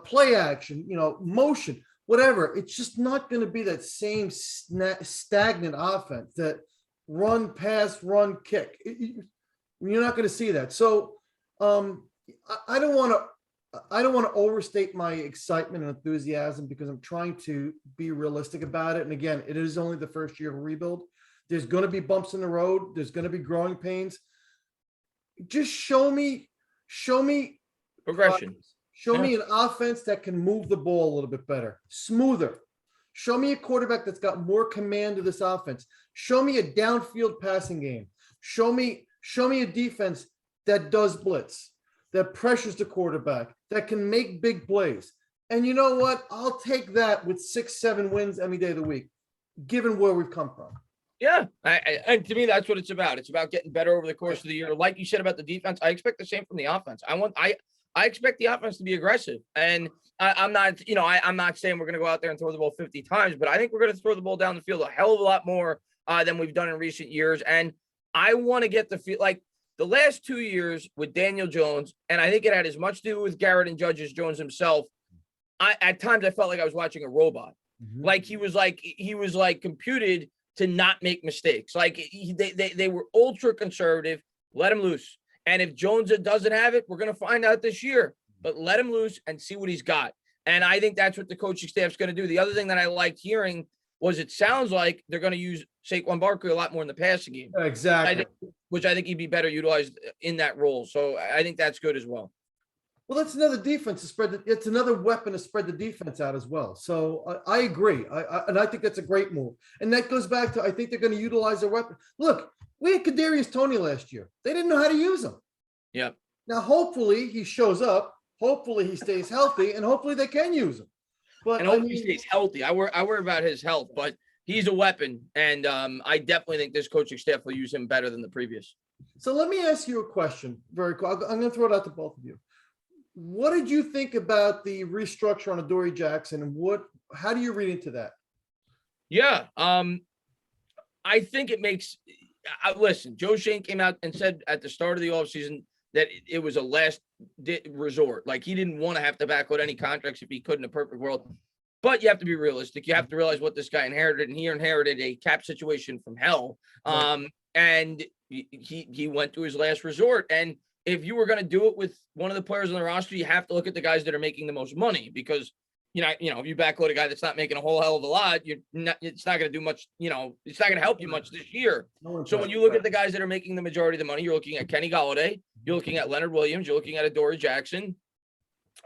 play action, motion, whatever. It's just not going to be that same stagnant offense that run, pass, run, kick. You're not going to see that. So I don't want to overstate my excitement and enthusiasm because I'm trying to be realistic about it. And again, it is only the first year of a rebuild. There's going to be bumps in the road. There's going to be growing pains. Just show me Progression. Show me an offense that can move the ball a little bit better, smoother. Show me a quarterback that's got more command of this offense. Show me a downfield passing game. Show me a defense that does blitz, that pressures the quarterback, that can make big plays. And you know what? I'll take that with 6-7 wins any day of the week, given where we've come from. Yeah. And to me, that's what it's about. It's about getting better over the course of the year. Like you said about the defense, I expect the same from the offense. I expect the offense to be aggressive. And I'm not, I'm not saying we're going to go out there and throw the ball 50 times, but I think we're going to throw the ball down the field a hell of a lot more than we've done in recent years. And I want to get the feel like the last 2 years with Daniel Jones, and I think it had as much to do with Garrett and Judge as Jones himself. At times I felt like I was watching a robot. Like he was like computed to not make mistakes. Like they were ultra conservative. Let him loose. And if Jones doesn't have it, we're going to find out this year. But let him loose and see what he's got. And I think that's what the coaching staff's going to do. The other thing that I liked hearing was it sounds like they're going to use Saquon Barkley a lot more in the passing game. Exactly. Which I think he'd be better utilized in that role. So I think that's good as well. Well, that's another defense to spread. It's another weapon to spread the defense out as well. So I agree. And I think that's a great move. And that goes back to, I think they're going to utilize their weapon. Look, we had Kadarius Toney last year. They didn't know how to use him. Yeah. Now, hopefully he shows up. Hopefully he stays healthy, and hopefully they can use him. But and hopefully he stays healthy. I worry about his health, but he's a weapon. And I definitely think this coaching staff will use him better than the previous. So let me ask you a question. Very cool. I'm going to throw it out to both of you. What did you think about the restructure on Adoree Jackson, and how do you read into that? Yeah. I think it makes listen, Joe Schoen came out and said at the start of the offseason that it was a last resort. Like he didn't want to have to back out any contracts if he could in a perfect world. But you have to be realistic. You have to realize what this guy inherited, and he inherited a cap situation from hell. And he went to his last resort. And if you were going to do it with one of the players on the roster, you have to look at the guys that are making the most money, because if you backload a guy that's not making a whole hell of a lot, it's not going to do much, it's not going to help you much this year. So when you look at the guys that are making the majority of the money, you're looking at Kenny Golladay, you're looking at Leonard Williams, you're looking at Adoree Jackson.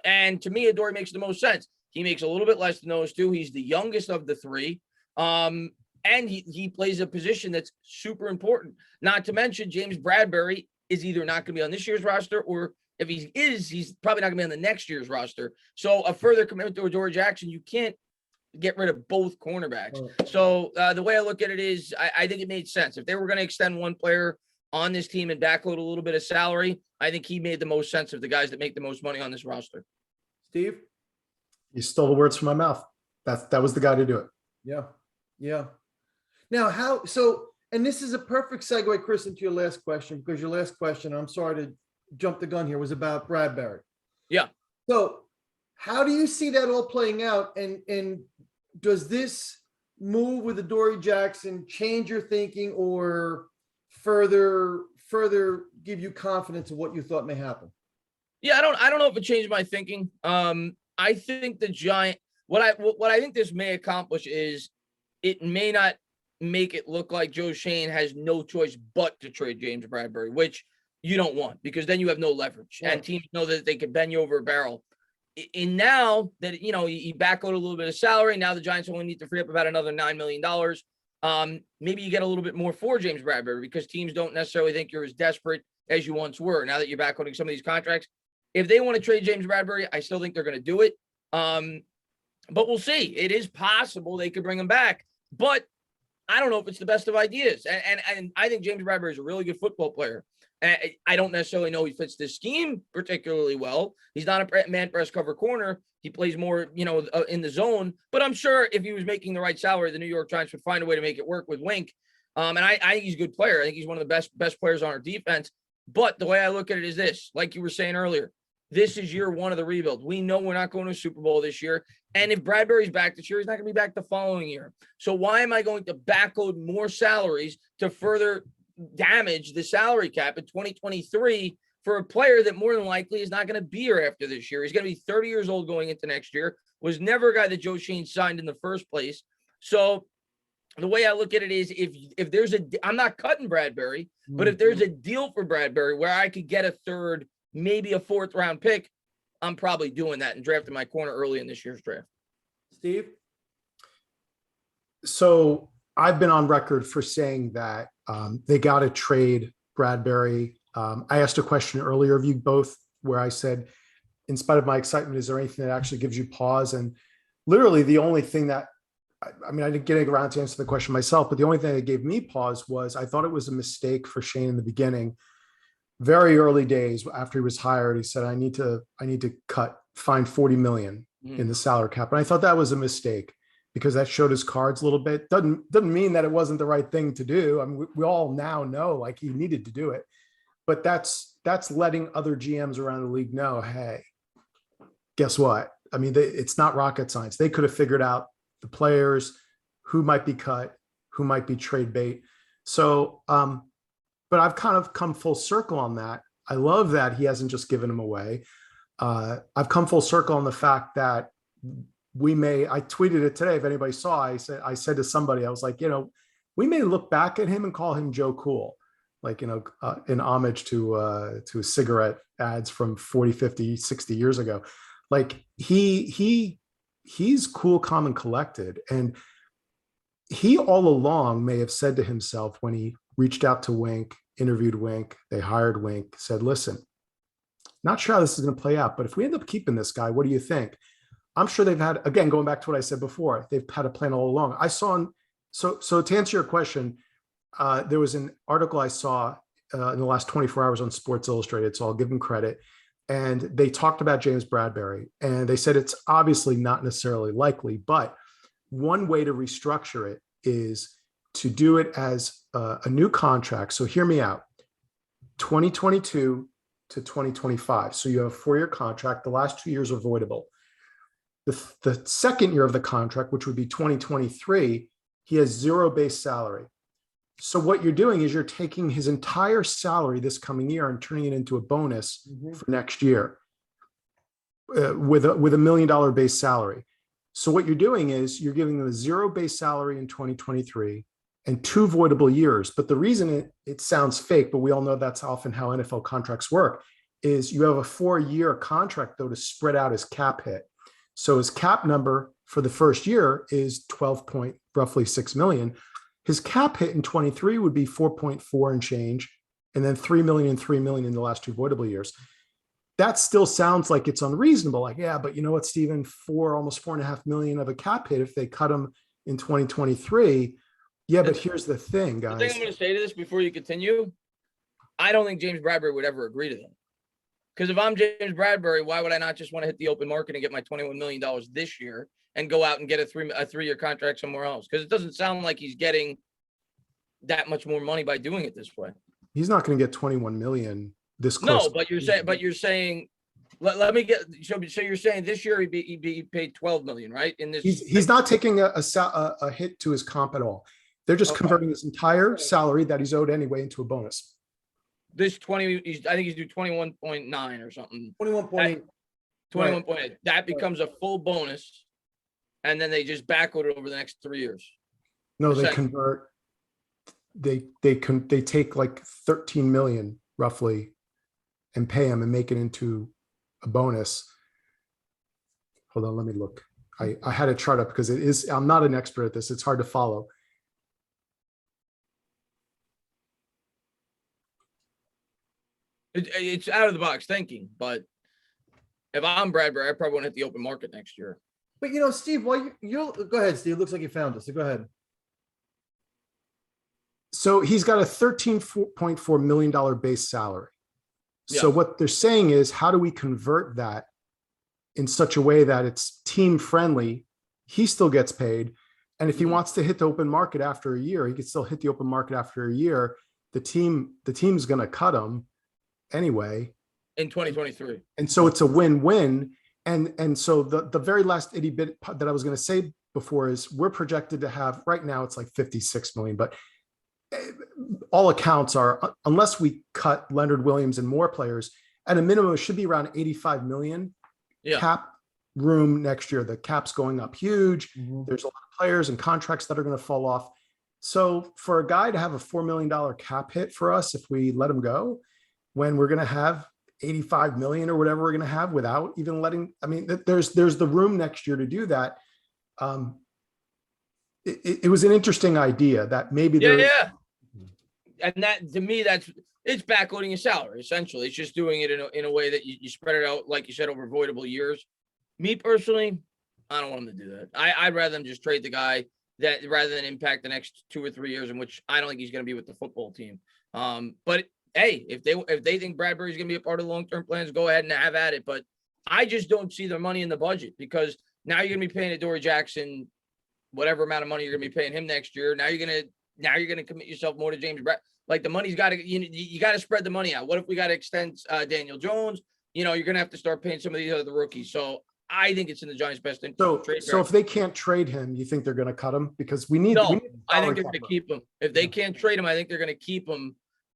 And to me, Adoree makes the most sense. He makes a little bit less than those two. He's the youngest of the three. And he plays a position that's super important. Not to mention James Bradberry is either not going to be on this year's roster, or if he is, he's probably not going to be on the next year's roster. So a further commitment to Adoree Jackson, you can't get rid of both cornerbacks. So the way I look at it is I think it made sense. If they were going to extend one player on this team and backload a little bit of salary, I think he made the most sense of the guys that make the most money on this roster. Steve? You stole the words from my mouth. That was the guy to do it. Yeah. Now, and this is a perfect segue, Chris, into your last question, because your last question, I'm sorry to jump the gun here, was about Bradberry. Yeah. So how do you see that all playing out? And does this move with Adoree Jackson change your thinking, or further give you confidence in what you thought may happen? Yeah, I don't know if it changed my thinking. I think the Giant, what I think this may accomplish is it may not make it look like Joe Schoen has no choice but to trade James Bradberry, which you don't want, because then you have no leverage, and teams know that they could bend you over a barrel. And now that, he backloaded a little bit of salary, now the Giants only need to free up about another $9 million. Maybe you get a little bit more for James Bradberry, because teams don't necessarily think you're as desperate as you once were now that you're backloading some of these contracts. If they want to trade James Bradberry, I still think they're going to do it. But we'll see. It is possible they could bring him back, but I don't know if it's the best of ideas. And I think James Bradberry is a really good football player. I don't necessarily know he fits this scheme particularly well. He's not a man press cover corner. He plays more, in the zone. But I'm sure if he was making the right salary, the New York Giants would find a way to make it work with Wink. And I think he's a good player. I think he's one of the best players on our defense. But the way I look at it is this, like you were saying earlier, this is year one of the rebuild. We know we're not going to a Super Bowl this year. And if Bradberry's back this year, he's not going to be back the following year. So why am I going to backload more salaries to further damage the salary cap in 2023 for a player that more than likely is not going to be here after this year? He's going to be 30 years old going into next year, was never a guy that Joe Schoen signed in the first place. So the way I look at it is if there's I'm not cutting Bradberry, but if there's a deal for Bradberry where I could get a third, maybe a fourth round pick, I'm probably doing that and drafting my corner early in this year's draft. Steve? So I've been on record for saying that they got to trade Bradberry. I asked a question earlier of you both where I said, in spite of my excitement, is there anything that actually gives you pause? And literally the only thing that, I didn't get around to answer the question myself, but the only thing that gave me pause was I thought it was a mistake for Shane in the beginning very early days after he was hired, he said, I need to find 40 million in the salary cap. And I thought that was a mistake because that showed his cards a little bit. Doesn't mean that it wasn't the right thing to do. I mean, we all now know like he needed to do it, but that's letting other GMs around the league know, hey, guess what? I mean, it's not rocket science. They could have figured out the players, who might be cut, who might be trade bait. So, but I've kind of come full circle on that. I love that he hasn't just given them away. I've come full circle on the fact that I tweeted it today. If anybody saw, I said to somebody, I was like, we may look back at him and call him Joe Cool, like, in homage to cigarette ads from 40, 50, 60 years ago. Like he's cool, calm, and collected. And he all along may have said to himself when he reached out to Wink, interviewed Wink, they hired Wink, said, listen, not sure how this is going to play out, but if we end up keeping this guy, what do you think? I'm sure they've had, again, going back to what I said before, they've had a plan all along. I saw, so to answer your question, there was an article I saw in the last 24 hours on Sports Illustrated, so I'll give them credit. And they talked about James Bradberry, and they said it's obviously not necessarily likely, but one way to restructure it is to do it as a new contract. So hear me out, 2022 to 2025. So you have a 4-year contract. The last 2 years are voidable. The second year of the contract, which would be 2023, he has 0 base salary. So what you're doing is you're taking his entire salary this coming year and turning it into a bonus for next year with a $1 million base salary. So what you're doing is you're giving them a 0 base salary in 2023 and 2 voidable years. But the reason it sounds fake, but we all know that's often how NFL contracts work, is you have a 4-year contract though to spread out his cap hit. So his cap number for the first year is roughly 6 million. His cap hit in 23 would be 4.4 and change, and then 3 million and 3 million in the last 2 voidable years. That still sounds like it's unreasonable. Like, yeah, but you know what, Steven, almost 4.5 million of a cap hit if they cut him in 2023. Yeah, but here's the thing, guys. The thing I'm going to say to this before you continue, I don't think James Bradberry would ever agree to that. Because if I'm James Bradberry, why would I not just want to hit the open market and get my $21 million this year and go out and get a 3-year contract somewhere else? Because it doesn't sound like he's getting that much more money by doing it this way. He's not going to get 21 million this close. No, but you're saying, let me get, so you're saying this year he'd be paid 12 million, right? In this, he's not taking a hit to his comp at all. They're just converting his entire salary that he's owed anyway into a bonus. This 20, I think he's due 21.9 or something. 21.8. 21.8. That becomes a full bonus, and then they just backload it over the next 3 years. No, they convert. They take like 13 million roughly, and pay him and make it into a bonus. Hold on, let me look. I had a chart up because it is. I'm not an expert at this. It's hard to follow. It's out of the box thinking, but if I'm Bradberry, I probably want to hit the open market next year. But Steve, well, you go ahead, Steve. It looks like you found us. So go ahead. So he's got a $13.4 million base salary. Yeah. So what they're saying is, how do we convert that in such a way that it's team friendly? He still gets paid. And if he wants to hit the open market after a year, he could still hit the open market after a year. The team's going to cut him anyway in 2023. And so it's a win-win. And so the very last itty bit that I was going to say before is we're projected to have, right now it's like 56 million, but all accounts are, unless we cut Leonard Williams and more players, at a minimum, it should be around 85 million cap room next year. The cap's going up huge. There's a lot of players and contracts that are going to fall off. So for a guy to have a $4 million cap hit for us, if we let him go, when we're going to have 85 million or whatever we're going to have without even letting, I mean, there's the room next year to do that. It was an interesting idea that maybe and that, to me, it's backloading your salary. Essentially, it's just doing it in a way that you spread it out, like you said, over voidable years. Me personally, I don't want him to do that. I'd rather them just trade the guy rather than impact the next 2 or 3 years in which I don't think he's going to be with the football team. But hey, if they think Bradberry's going to be a part of the long-term plans, go ahead and have at it. But I just don't see the money in the budget, because now you're going to be paying Adoree Jackson whatever amount of money you're going to be paying him next year. Now you're going to commit yourself more to James Brad. Like, the money's got to, you got to spread the money out. What if we got to extend Daniel Jones? You're going to have to start paying some of these other rookies. So I think it's in the Giants' best interest to trade So if they can't trade him, you think they're going to cut him? Because we need. No, I think they're going to keep him. If they can't trade him, I think they're going to keep him,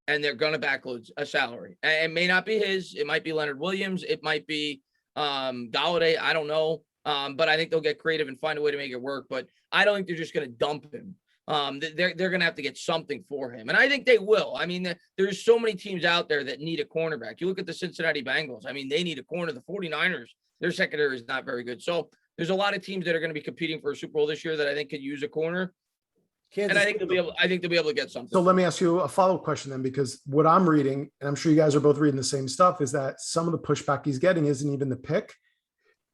and they're going to backload a salary. And it may not be his. It might be Leonard Williams. It might be Galladay. I don't know. But I think they'll get creative and find a way to make it work. But I don't think they're just going to dump him. They're going to have to get something for him. And I think they will. I mean, there's so many teams out there that need a cornerback. You look at the Cincinnati Bengals. I mean, they need a corner. The 49ers, their secondary is not very good. So there's a lot of teams that are going to be competing for a Super Bowl this year that I think could use a corner. And I think they'll be able to get something. So let me ask you a follow-up question then, because what I'm reading, and I'm sure you guys are both reading the same stuff, is that some of the pushback he's getting isn't even the pick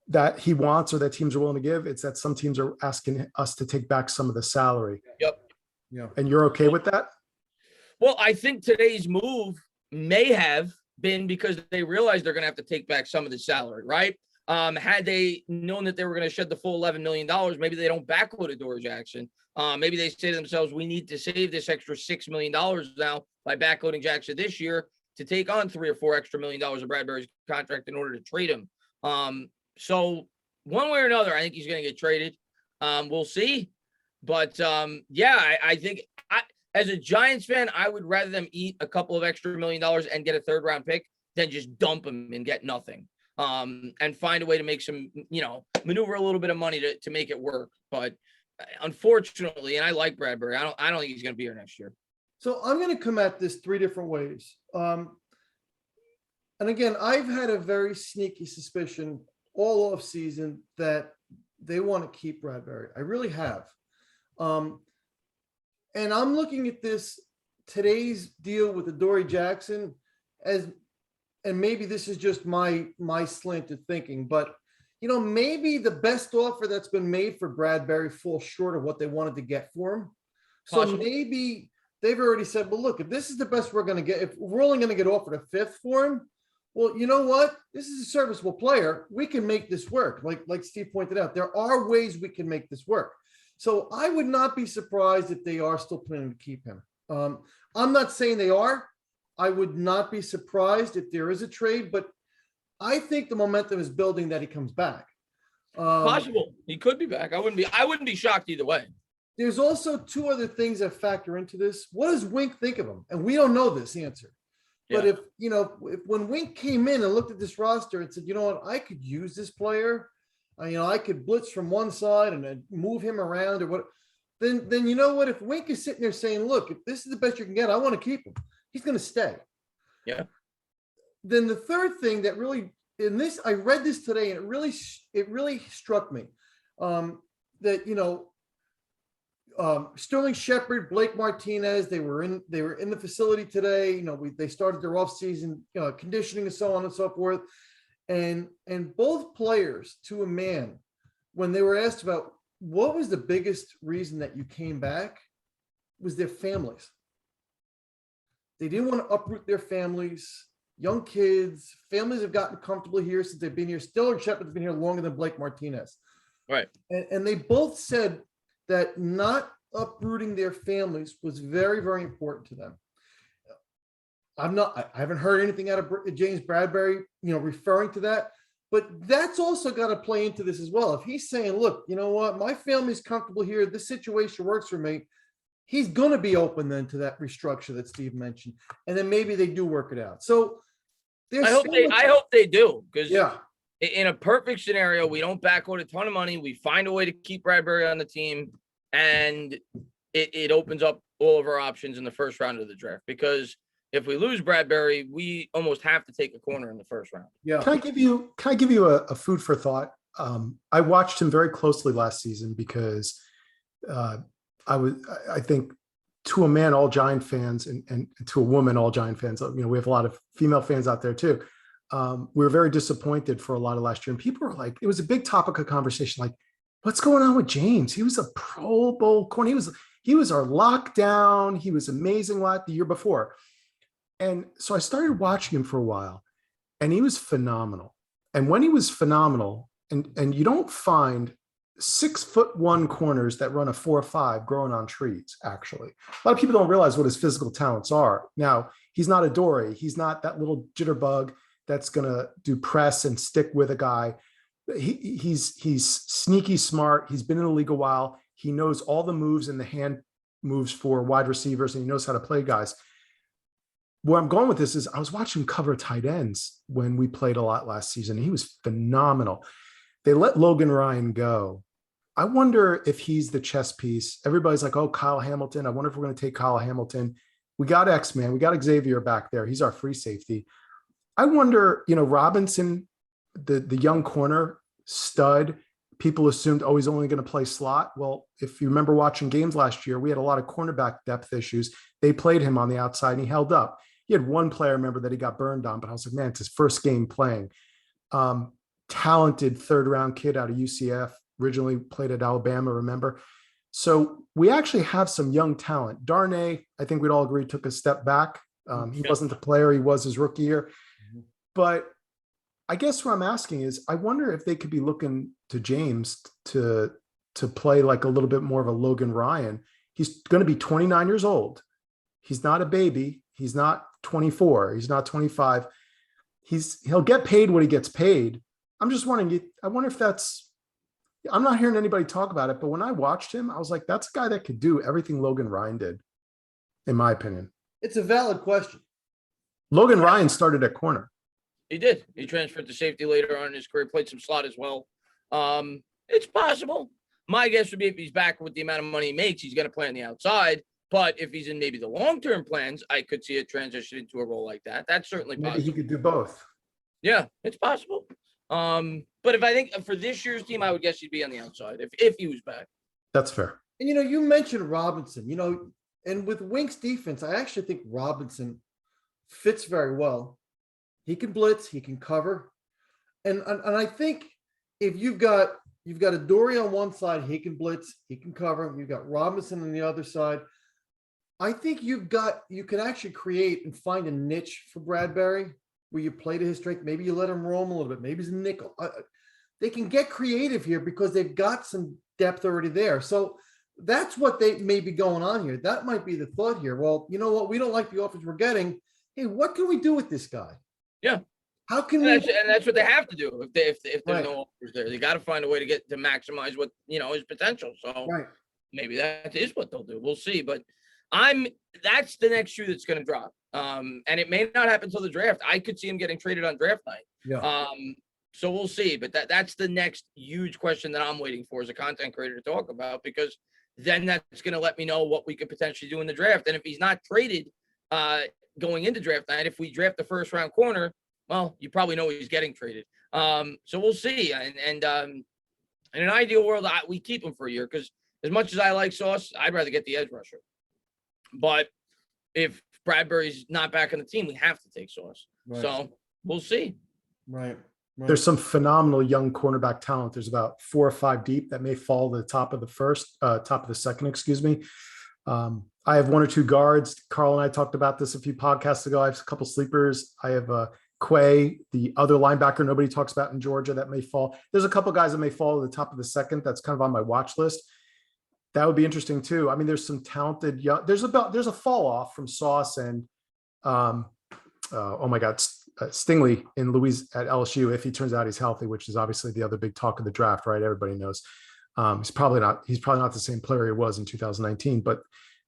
that he wants or that teams are willing to give. It's that some teams are asking us to take back some of the salary. Yep. Yeah. And you're okay with that? Well, I think today's move may have been because they realized they're going to have to take back some of the salary, right? Had they known that they were going to shed the full $11 million, maybe they don't backload Adoree Jackson. Maybe they say to themselves, we need to save this extra $6 million now by backloading Jackson this year to take on $3 or $4 extra million of Bradberry's contract in order to trade him. So one way or another, I think he's going to get traded. We'll see. But yeah, I think as a Giants fan, I would rather them eat a couple of extra $1 million and get a 3rd round pick than just dump him and get nothing. And find a way to make some, maneuver a little bit of money to make it work. But unfortunately, and I like Bradberry, I don't think he's going to be here next year. So I'm going to come at this 3 different ways. And again, I've had a very sneaky suspicion all off season that they want to keep Bradberry. I really have. And I'm looking at today's deal with Adoree Jackson as, and maybe this is just my slanted thinking, but maybe the best offer that's been made for Bradberry falls short of what they wanted to get for him. So Possibly. maybe they've already said, well, look, if this is the best we're going to get, if we're only going to get offered a 5th for him, well, you know what? This is a serviceable player. We can make this work. Like Steve pointed out, there are ways we can make this work. So I would not be surprised if they are still planning to keep him. I'm not saying they are. I would not be surprised if there is a trade, but I think the momentum is building that he comes back. Possible. He could be back. I wouldn't be shocked either way. There's also 2 other things that factor into this. What does Wink think of him? And we don't know this answer. But if when Wink came in and looked at this roster and said, you know what, I could use this player, I could blitz from one side and then move him around or what, then you know what, if Wink is sitting there saying, look, if this is the best you can get, I want to keep him, he's going to stay. Yeah. Then the third thing that really, I read this today and it really struck me that, Sterling Shepard, Blake Martinez, they were in the facility today. They started their offseason conditioning and so on and so forth. And both players, to a man, when they were asked about what was the biggest reason that you came back, was their families. They didn't want to uproot their families, young kids. Families have gotten comfortable here since they've been here. Sterling Shepard's been here longer than Blake Martinez. Right. And they both said that not uprooting their families was very, very important to them. I haven't heard anything out of James Bradberry, referring to that, but that's also got to play into this as well. If he's saying, look, you know what, my family's comfortable here, this situation works for me, he's going to be open then to that restructure that Steve mentioned. And then maybe they do work it out. So I hope they do, because in a perfect scenario, we don't backload a ton of money. We find a way to keep Bradberry on the team, and it opens up all of our options in the first round of the draft. Because if we lose Bradberry, we almost have to take a corner in the first round. Yeah. Can I give you a food for thought? I watched him very closely last season because I think to a man, all Giant fans, and to a woman, all Giant fans, we have a lot of female fans out there too. We were very disappointed for a lot of last year. And people were like, it was a big topic of conversation. Like, what's going on with James? He was a Pro Bowl corner. He was our lockdown. He was amazing the year before. And so I started watching him for a while, and he was phenomenal. And when he was phenomenal, and you don't find 6'1" corners that run a 4.5 growing on trees, actually. A lot of people don't realize what his physical talents are. Now, he's not a Dory. He's not that little jitterbug that's going to do press and stick with a guy. He's sneaky smart. He's been in the league a while. He knows all the moves and the hand moves for wide receivers, and he knows how to play guys. Where I'm going with this is I was watching him cover tight ends when we played a lot last season. He was phenomenal. They let Logan Ryan go. I wonder if he's the chess piece. Everybody's like, oh, Kyle Hamilton. I wonder if we're going to take Kyle Hamilton. We got X-Man. We got Xavier back there. He's our free safety. I wonder, Robinson, the young corner, stud, people assumed, oh, he's only going to play slot. Well, if you remember watching games last year, we had a lot of cornerback depth issues. They played him on the outside and he held up. He had one player, remember, that he got burned on, but I was like, man, it's his first game playing. Talented third-round kid out of UCF, originally played at Alabama, remember? So we actually have some young talent. Darnay, I think we'd all agree, took a step back. He wasn't the player he was his rookie year. But I guess what I'm asking is, I wonder if they could be looking to James to play like a little bit more of a Logan Ryan. He's going to be 29 years old. He's not a baby. He's not 24. He's not 25. He'll get paid what he gets paid. I'm just wondering, I wonder if I'm not hearing anybody talk about it, but when I watched him, I was like, that's a guy that could do everything Logan Ryan did, in my opinion. It's a valid question. Logan Ryan started at corner. He did. He transferred to safety later on in his career, played some slot as well. It's possible. My guess would be if he's back with the amount of money he makes, he's going to play on the outside. But if he's in maybe the long-term plans, I could see it transition into a role like that. That's certainly possible. Maybe he could do both. Yeah, it's possible. But if I think for this year's team, I would guess he'd be on the outside if he was back. That's fair. And, you mentioned Robinson, and with Wink's defense, I actually think Robinson fits very well. He can blitz, he can cover. And I think if you've got a Dory on one side, he can blitz, he can cover. You've got Robinson on the other side. I think you can actually create and find a niche for Bradberry where you play to his strength. Maybe you let him roam a little bit. Maybe he's a nickel. They can get creative here because they've got some depth already there. So that's what they may be going on here. That might be the thought here. Well, you know what? We don't like the offense we're getting. Hey, what can we do with this guy? Yeah. How can and that's what they have to do if there's no offers there. They got to find a way to maximize what his potential. So maybe that is what they'll do. We'll see. But that's the next shoe that's going to drop. And it may not happen until the draft. I could see him getting traded on draft night. Yeah. So we'll see. But that's the next huge question that I'm waiting for as a content creator to talk about, because then that's going to let me know what we could potentially do in the draft. And if he's not traded going into draft night, if we draft the first round corner, well, you probably know he's getting traded. So we'll see. And in an ideal world, we keep him for a year, because as much as I like Sauce, I'd rather get the edge rusher. But if Bradberry's not back on the team, we have to take Sauce. Right. So we'll see. Right. There's some phenomenal young cornerback talent. There's about 4 or 5 deep that may fall to the top of the second, excuse me. I have 1 or 2 guards. Carl and I talked about this a few podcasts ago. I have a couple sleepers. I have Quay, the other linebacker nobody talks about in Georgia, that may fall. There's a couple guys that may fall to the top of the second. That's kind of on my watch list. That would be interesting too. I mean, there's some talented young. There's a fall off from Sauce and Stingley in at LSU, if he turns out he's healthy, which is obviously the other big talk of the draft, right? Everybody knows he's probably not the same player he was in 2019. But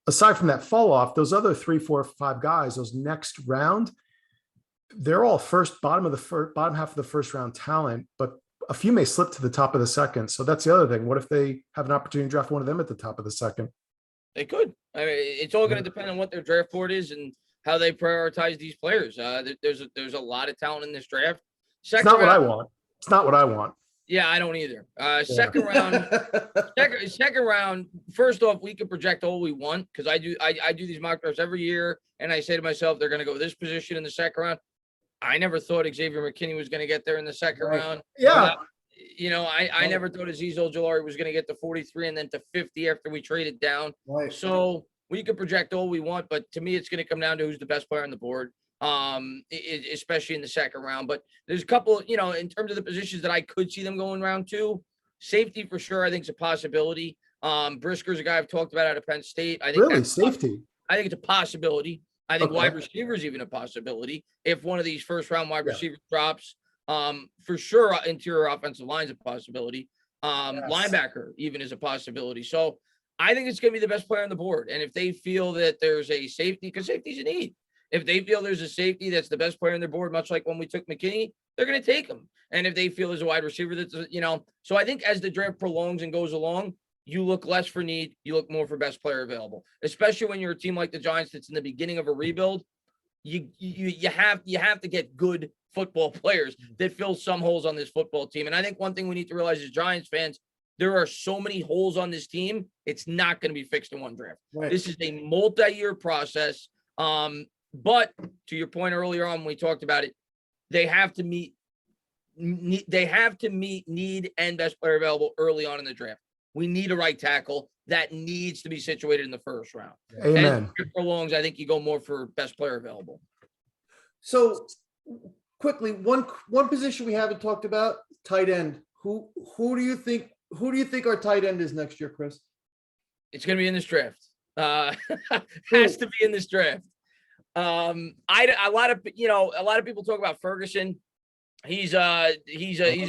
aside from that fall off, those other 3, 4, 5 guys, those next round, they're all bottom half of the first round talent, but a few may slip to the top of the second. So that's the other thing. What if they have an opportunity to draft one of them at the top of the second? They could. I mean, it's all going to depend on what their draft board is and how they prioritize these players. There's a lot of talent in this draft. It's not what I want. It's not what I want. Yeah, I don't either. Second round. First off, we can project all we want, because I do these mock drafts every year, and I say to myself, they're going to go this position in the second round. I never thought Xavier McKinney was going to get there in the second round. Yeah. I never thought Azeez Ojulari was going to get to 43 and then to 50 after we traded down. Right. So we can project all we want, but to me, it's going to come down to who's the best player on the board, especially in the second round. But there's a couple, in terms of the positions that I could see them going round 2. Safety for sure, I think is a possibility. Brisker's a guy I've talked about out of Penn State. I think Really, safety? I think it's a possibility. I think Okay. wide receiver is even a possibility. If one of these first round wide receivers drops, for sure, interior offensive line is a possibility. Linebacker even is a possibility. So I think it's going to be the best player on the board. And if they feel that there's a safety, because safety's a need. If they feel there's a safety that's the best player on their board, much like when we took McKinney, they're going to take him. And if they feel there's a wide receiver that's, so I think as the draft prolongs and goes along, you look less for need, you look more for best player available, especially when you're a team like the Giants that's in the beginning of a rebuild. You have to get good football players that fill some holes on this football team. And I think one thing we need to realize as Giants fans, there are so many holes on this team, it's not going to be fixed in one draft. Right. This is a multi-year process. But to your point earlier on when we talked about it, they have to meet need and best player available early on in the draft. We need a right tackle that needs to be situated in the first round. Amen. And if it prolongs, I think you go more for best player available. So quickly, one position we haven't talked about, tight end. Who do you think our tight end is next year, Chris? It's going to be in this draft. Has to be in this draft. A lot of people talk about Ferguson. He's a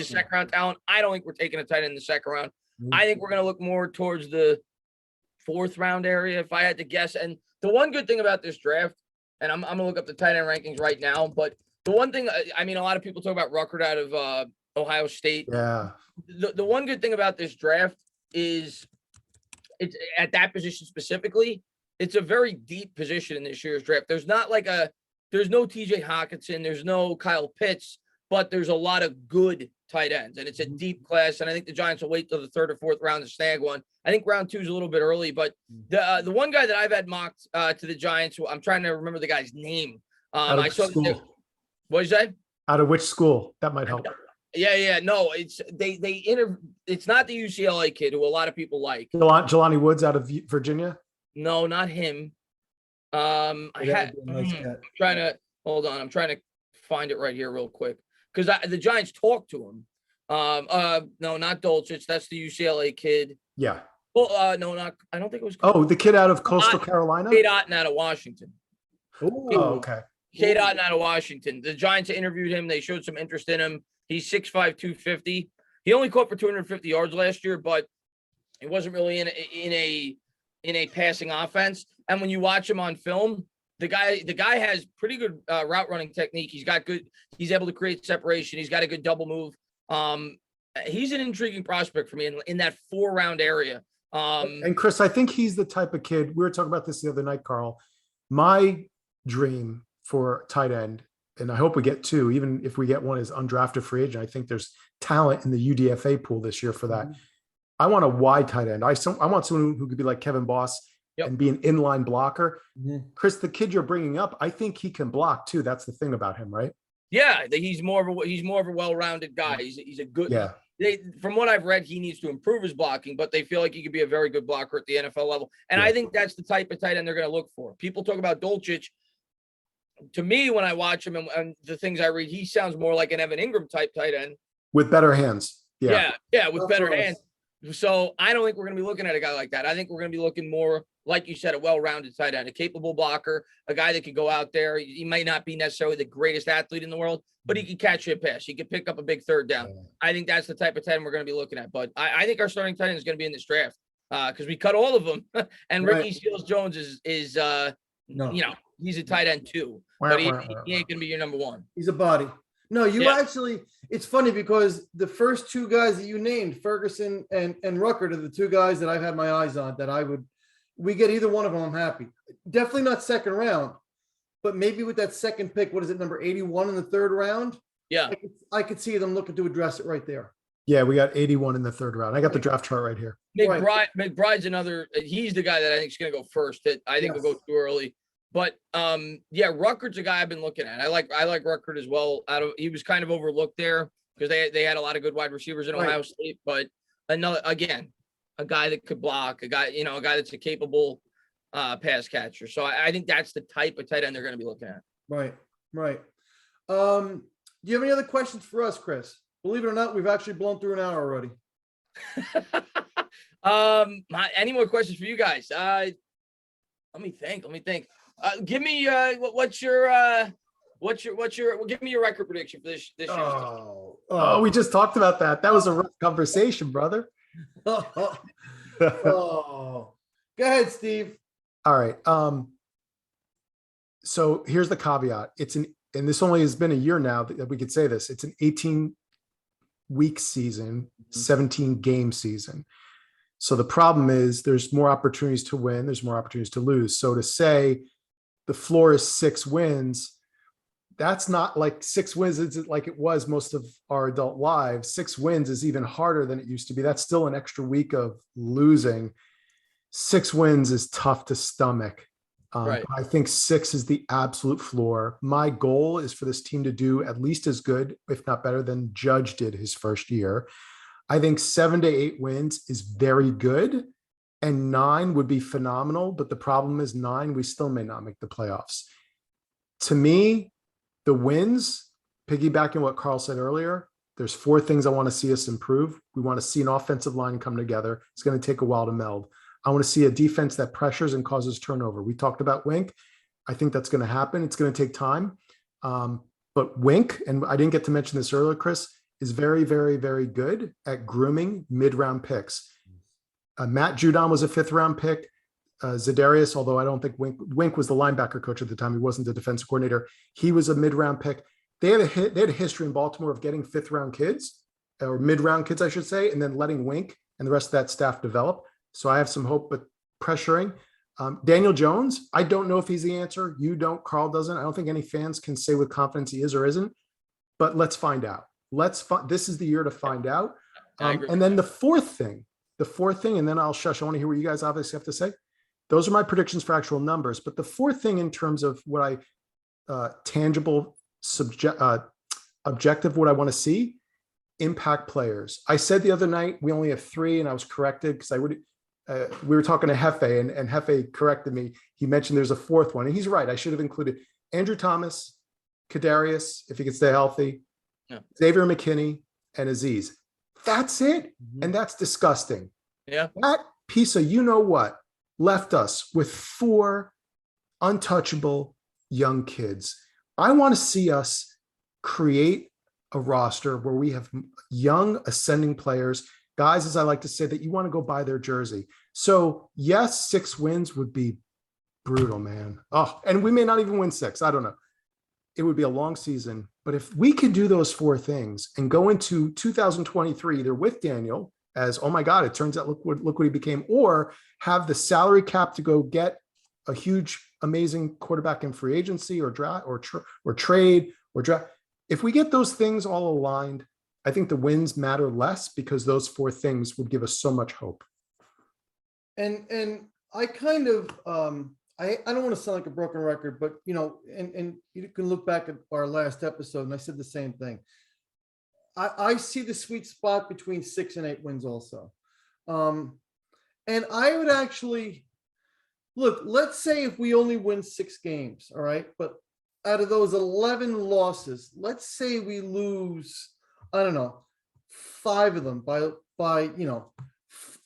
second round talent. I don't think we're taking a tight end in the second round. I think we're going to look more towards the 4th round area, if I had to guess. And the one good thing about this draft, and I'm going to look up the tight end rankings right now, but the one thing, a lot of people talk about Ruckert out of Ohio State. Yeah. The one good thing about this draft is it's at that position specifically, it's a very deep position in this year's draft. There's no TJ Hawkinson, there's no Kyle Pitts, but there's a lot of good tight ends, and it's a deep class. And I think the Giants will wait till the 3rd or 4th round to snag one. I think round 2 is a little bit early, but the one guy that I've had mocked to the Giants, I'm trying to remember the guy's name. I saw that. What did you say? Out of which school? That might help. Yeah. No, it's it's not the UCLA kid who a lot of people like. Jelani Woods out of Virginia. No, not him. I'm trying to find it right here real quick because the Giants talked to him. No, not Dolchich. That's the UCLA kid. Yeah. Well, no, not. I don't think it was. Oh, the kid out of Coastal Carolina. Cade Otton out of Washington. Oh, okay. Cade Otton out of Washington. The Giants interviewed him. They showed some interest in him. He's 6'5", 250. He only caught for 250 yards last year, but he wasn't really in a passing offense. And when you watch him on film, the guy has pretty good route running technique. He's able to create separation. He's got a good double move. He's an intriguing prospect for me in that 4-round area. And Chris, I think he's the type of kid, we were talking about this the other night, Carl. My dream for tight end, and I hope we get 2, even if we get one as undrafted free agent. I think there's talent in the UDFA pool this year for that. Mm-hmm. I want a wide tight end. I want someone who could be like Kevin Boss and be an inline blocker. Mm-hmm. Chris, the kid you're bringing up, I think he can block too. That's the thing about him, right? Yeah, he's more of a well-rounded guy. He's a good. Yeah. From what I've read, he needs to improve his blocking, but they feel like he could be a very good blocker at the NFL level. And I think that's the type of tight end they're going to look for. People talk about Dolchich. To me, when I watch him and the things I read, he sounds more like an Evan Ingram type tight end with better hands. Yeah, with better hands. So I don't think we're going to be looking at a guy like that. I think we're going to be looking more, like you said, a well-rounded tight end, a capable blocker, a guy that could go out there. He might not be necessarily the greatest athlete in the world, but he could catch a pass. He could pick up a big 3rd down. I think that's the type of tight end we're going to be looking at. But I think our starting tight end is going to be in this draft because we cut all of them. And Ricky Seals-Jones is he's a tight end too, but he ain't going to be your number 1. He's a body. No, actually, it's funny because the first 2 guys that you named, Ferguson and Ruckert, are the 2 guys that I've had my eyes on that we get either one of them, I'm happy. Definitely not second round, but maybe with that second pick, what is it, number 81 in the 3rd round? Yeah. I could see them looking to address it right there. Yeah, we got 81 in the 3rd round. I got the draft chart right here. McBride's another, he's the guy that I think is going to go first. That I think will go too early. But Ruckert's a guy I've been looking at. I like Ruckert as well. He was kind of overlooked there because they had a lot of good wide receivers in Ohio State. But a guy that could block, a guy that's a capable pass catcher. So I think that's the type of tight end they're going to be looking at. Right. Do you have any other questions for us, Chris? Believe it or not, we've actually blown through an hour already. Any more questions for you guys? Let me think. Give me give me your record prediction for this year. Oh, we just talked about that. That was a rough conversation, brother. Oh, go ahead, Steve. All right. So here's the caveat. And this only has been a year now that we could say this. It's an 18-week season, 17-game season. So the problem is there's more opportunities to win. There's more opportunities to lose. So to say the floor is 6 wins, that's not like 6 wins isn't like it was most of our adult lives. 6 wins is even harder than it used to be. That's still an extra week of losing. 6 wins is tough to stomach. Right. I think 6 is the absolute floor. My goal is for this team to do at least as good, if not better, than Judge did his first year. I think 7 to 8 wins is very good, and 9 would be phenomenal. But the problem is 9, we still may not make the playoffs. To me, the wins, piggybacking what Carl said earlier, there's 4 things I want to see us improve. We want to see an offensive line come together. It's going to take a while to meld. I want to see a defense that pressures and causes turnover. We talked about Wink. I think that's going to happen. It's going to take time. But Wink, and I didn't get to mention this earlier, Chris, is very, very, very good at grooming mid-round picks. Matt Judon was a 5th-round pick. Za'Darius, although I don't think Wink was the linebacker coach at the time. He wasn't the defensive coordinator. He was a mid-round pick. They had a history in Baltimore of getting 5th-round kids, or mid-round kids, I should say, and then letting Wink and the rest of that staff develop. So I have some hope, but pressuring. Daniel Jones, I don't know if he's the answer. You don't, Carl doesn't. I don't think any fans can say with confidence he is or isn't, but let's find out. This is the year to find out. And then the fourth thing, and then I'll shush. I want to hear what you guys obviously have to say. Those are my predictions for actual numbers. But the fourth thing in terms of what tangible, objective, what I want to see, impact players. I said the other night, we only have 3, and I was corrected because we were talking to Hefe, and Hefe corrected me. He mentioned there's a 4th one, and he's right. I should have included Andrew Thomas, Kadarius, if he could stay healthy, Xavier McKinney, and Aziz. That's it. And that's disgusting. Yeah. That piece of you-know-what left us with 4 untouchable young kids. I want to see us create a roster where we have young ascending players, guys, as I like to say, that you want to go buy their jersey. So yes, 6 wins would be brutal, man. Oh, and we may not even win 6. I don't know. It would be a long season. But if we could do those 4 things and go into 2023, either with Daniel as, oh my God, it turns out, look what he became, or have the salary cap to go get a huge, amazing quarterback in free agency or draft or trade or draft. If we get those things all aligned, I think the wins matter less because those 4 things would give us so much hope. And I kind of, I don't want to sound like a broken record, but and you can look back at our last episode, and I said the same thing. I see the sweet spot between 6 and 8 wins also. And I would actually look, let's say if we only win 6 games, all right, but out of those 11 losses, let's say we lose, I don't know, 5 of them by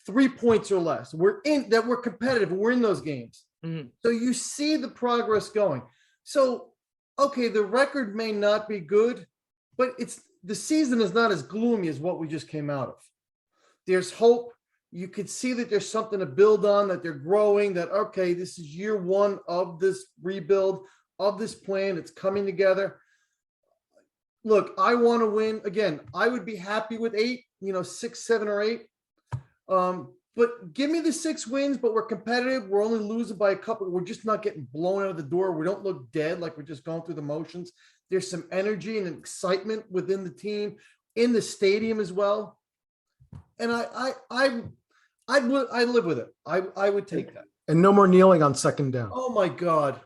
3 points or less. We're competitive. We're in those games. Mm-hmm. So you see the progress going. So, okay, the record may not be good, but the season is not as gloomy as what we just came out of. There's hope. You could see that there's something to build on, that they're growing, that, okay, this is year 1 of this rebuild, of this plan. It's coming together. Look, I want to win. Again, I would be happy with 8, 6, 7, or 8. But give me the 6 wins, but we're competitive. We're only losing by a couple. We're just not getting blown out of the door. We don't look dead like we're just going through the motions. There's some energy and excitement within the team, in the stadium as well. And I'd live with it. I would take that. And no more kneeling on 2nd down. Oh my God.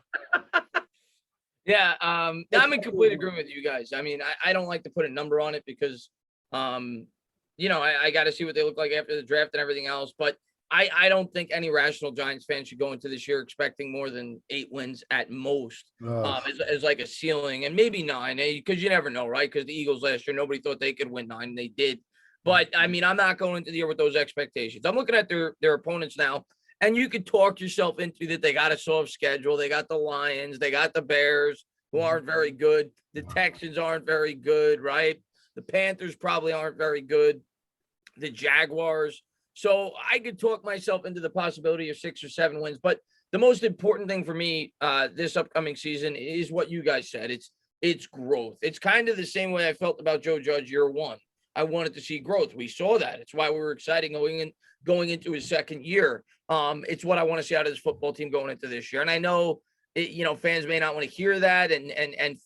Yeah, I'm in complete agreement with you guys. I mean, I don't like to put a number on it because, I got to see what they look like after the draft and everything else. But I don't think any rational Giants fan should go into this year expecting more than 8 wins at most, as like a ceiling, and maybe 9, because you never know, right? Because the Eagles last year, nobody thought they could win 9, and they did. But I mean, I'm not going into the year with those expectations. I'm looking at their opponents now, and you could talk yourself into that. They got a soft schedule. They got the Lions. They got the Bears, who aren't very good. The Texans aren't very good, right? The Panthers probably aren't very good. The Jaguars. So I could talk myself into the possibility of 6 or 7 wins. But the most important thing for me this upcoming season is what you guys said. It's growth. It's kind of the same way I felt about Joe Judge year 1. I wanted to see growth. We saw that. It's why we were excited going into his second year. It's what I want to see out of this football team going into this year. And I know, fans may not want to hear that. And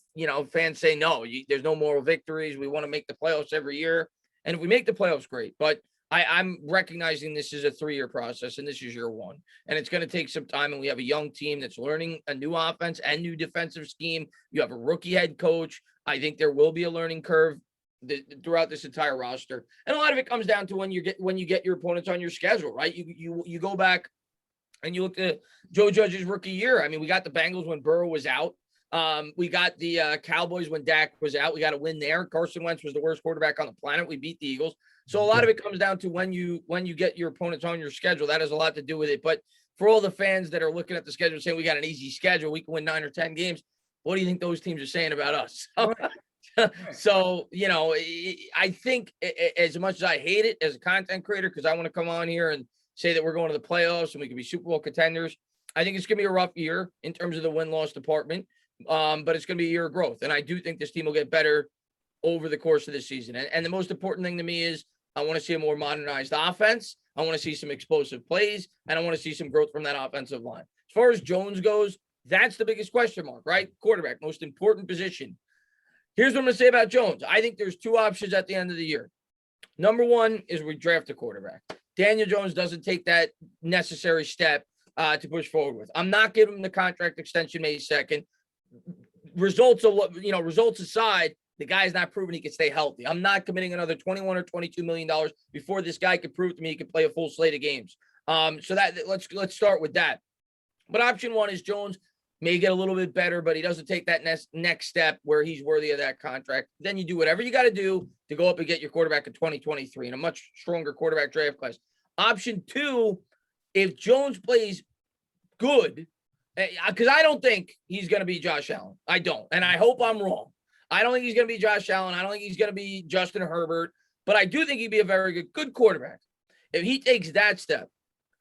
fans say, no, there's no moral victories. We want to make the playoffs every year. And if we make the playoffs, great. But I'm recognizing this is a 3-year process, and this is year 1. And it's going to take some time, and we have a young team that's learning a new offense and new defensive scheme. You have a rookie head coach. I think there will be a learning curve throughout this entire roster. And a lot of it comes down to when you get your opponents on your schedule, right? You go back and you look at Joe Judge's rookie year. I mean, we got the Bengals when Burrow was out. We got the Cowboys when Dak was out. We got a win there. Carson Wentz was the worst quarterback on the planet. We beat the Eagles. So a lot of it comes down to when you get your opponents on your schedule. That has a lot to do with it. But for all the fans that are looking at the schedule saying we got an easy schedule, we can win 9 or 10 games. What do you think those teams are saying about us? So, I think as much as I hate it as a content creator, because I want to come on here and say that we're going to the playoffs and we can be Super Bowl contenders, I think it's going to be a rough year in terms of the win-loss department. But it's going to be a year of growth. And I do think this team will get better over the course of the season. And the most important thing to me is I want to see a more modernized offense. I want to see some explosive plays, and I want to see some growth from that offensive line. As far as Jones goes, that's the biggest question mark, right? Quarterback, most important position. Here's what I'm going to say about Jones. I think there's 2 options at the end of the year. Number 1 is we draft a quarterback. Daniel Jones doesn't take that necessary step to push forward with. I'm not giving him the contract extension May 2nd. Results aside, the guy's not proven he can stay healthy. I'm not committing another $21 or $22 million before this guy could prove to me he can play a full slate of games. So that let's start with that. But option 1 is Jones may get a little bit better, but he doesn't take that next step where he's worthy of that contract. Then you do whatever you got to do to go up and get your quarterback in 2023 in a much stronger quarterback draft class. Option 2, if Jones plays good, because I don't think he's going to be Josh Allen. I don't. And I hope I'm wrong. I don't think he's going to be Josh Allen. I don't think he's going to be Justin Herbert. But I do think he'd be a very good quarterback. If he takes that step,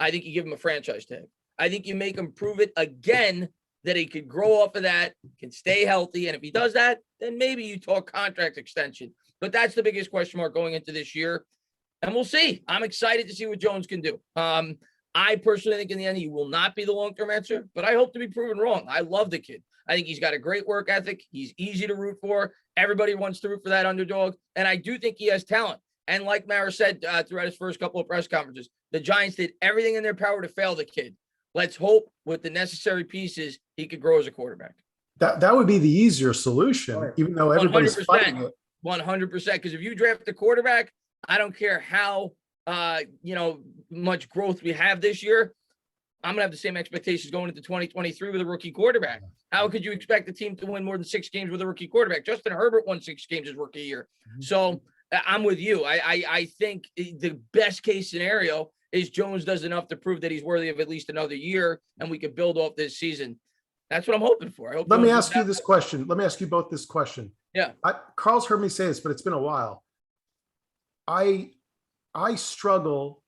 I think you give him a franchise tag. I think you make him prove it again that he could grow off of that, can stay healthy. And if he does that, then maybe you talk contract extension. But that's the biggest question mark going into this year. And we'll see. I'm excited to see what Jones can do. I personally think in the end, he will not be the long-term answer, but I hope to be proven wrong. I love the kid. I think he's got a great work ethic. He's easy to root for. Everybody wants to root for that underdog. And I do think he has talent. And like Mara said throughout his first couple of press conferences, the Giants did everything in their power to fail the kid. Let's hope with the necessary pieces, he could grow as a quarterback. That would be the easier solution, even though everybody's 100%, fighting it. 100%. Because if you draft a quarterback, I don't care how much growth we have this year. I'm gonna have the same expectations going into 2023 with a rookie quarterback. How could you expect the team to win more than 6 games with a rookie quarterback? Justin Herbert won 6 games his rookie year. So I'm with you. I think the best case scenario is Jones does enough to prove that he's worthy of at least another year, and we could build off this season. That's what I'm hoping for. Let me ask you this question. Let me ask you both this question. Yeah. Carl's heard me say this, but it's been a while. I struggle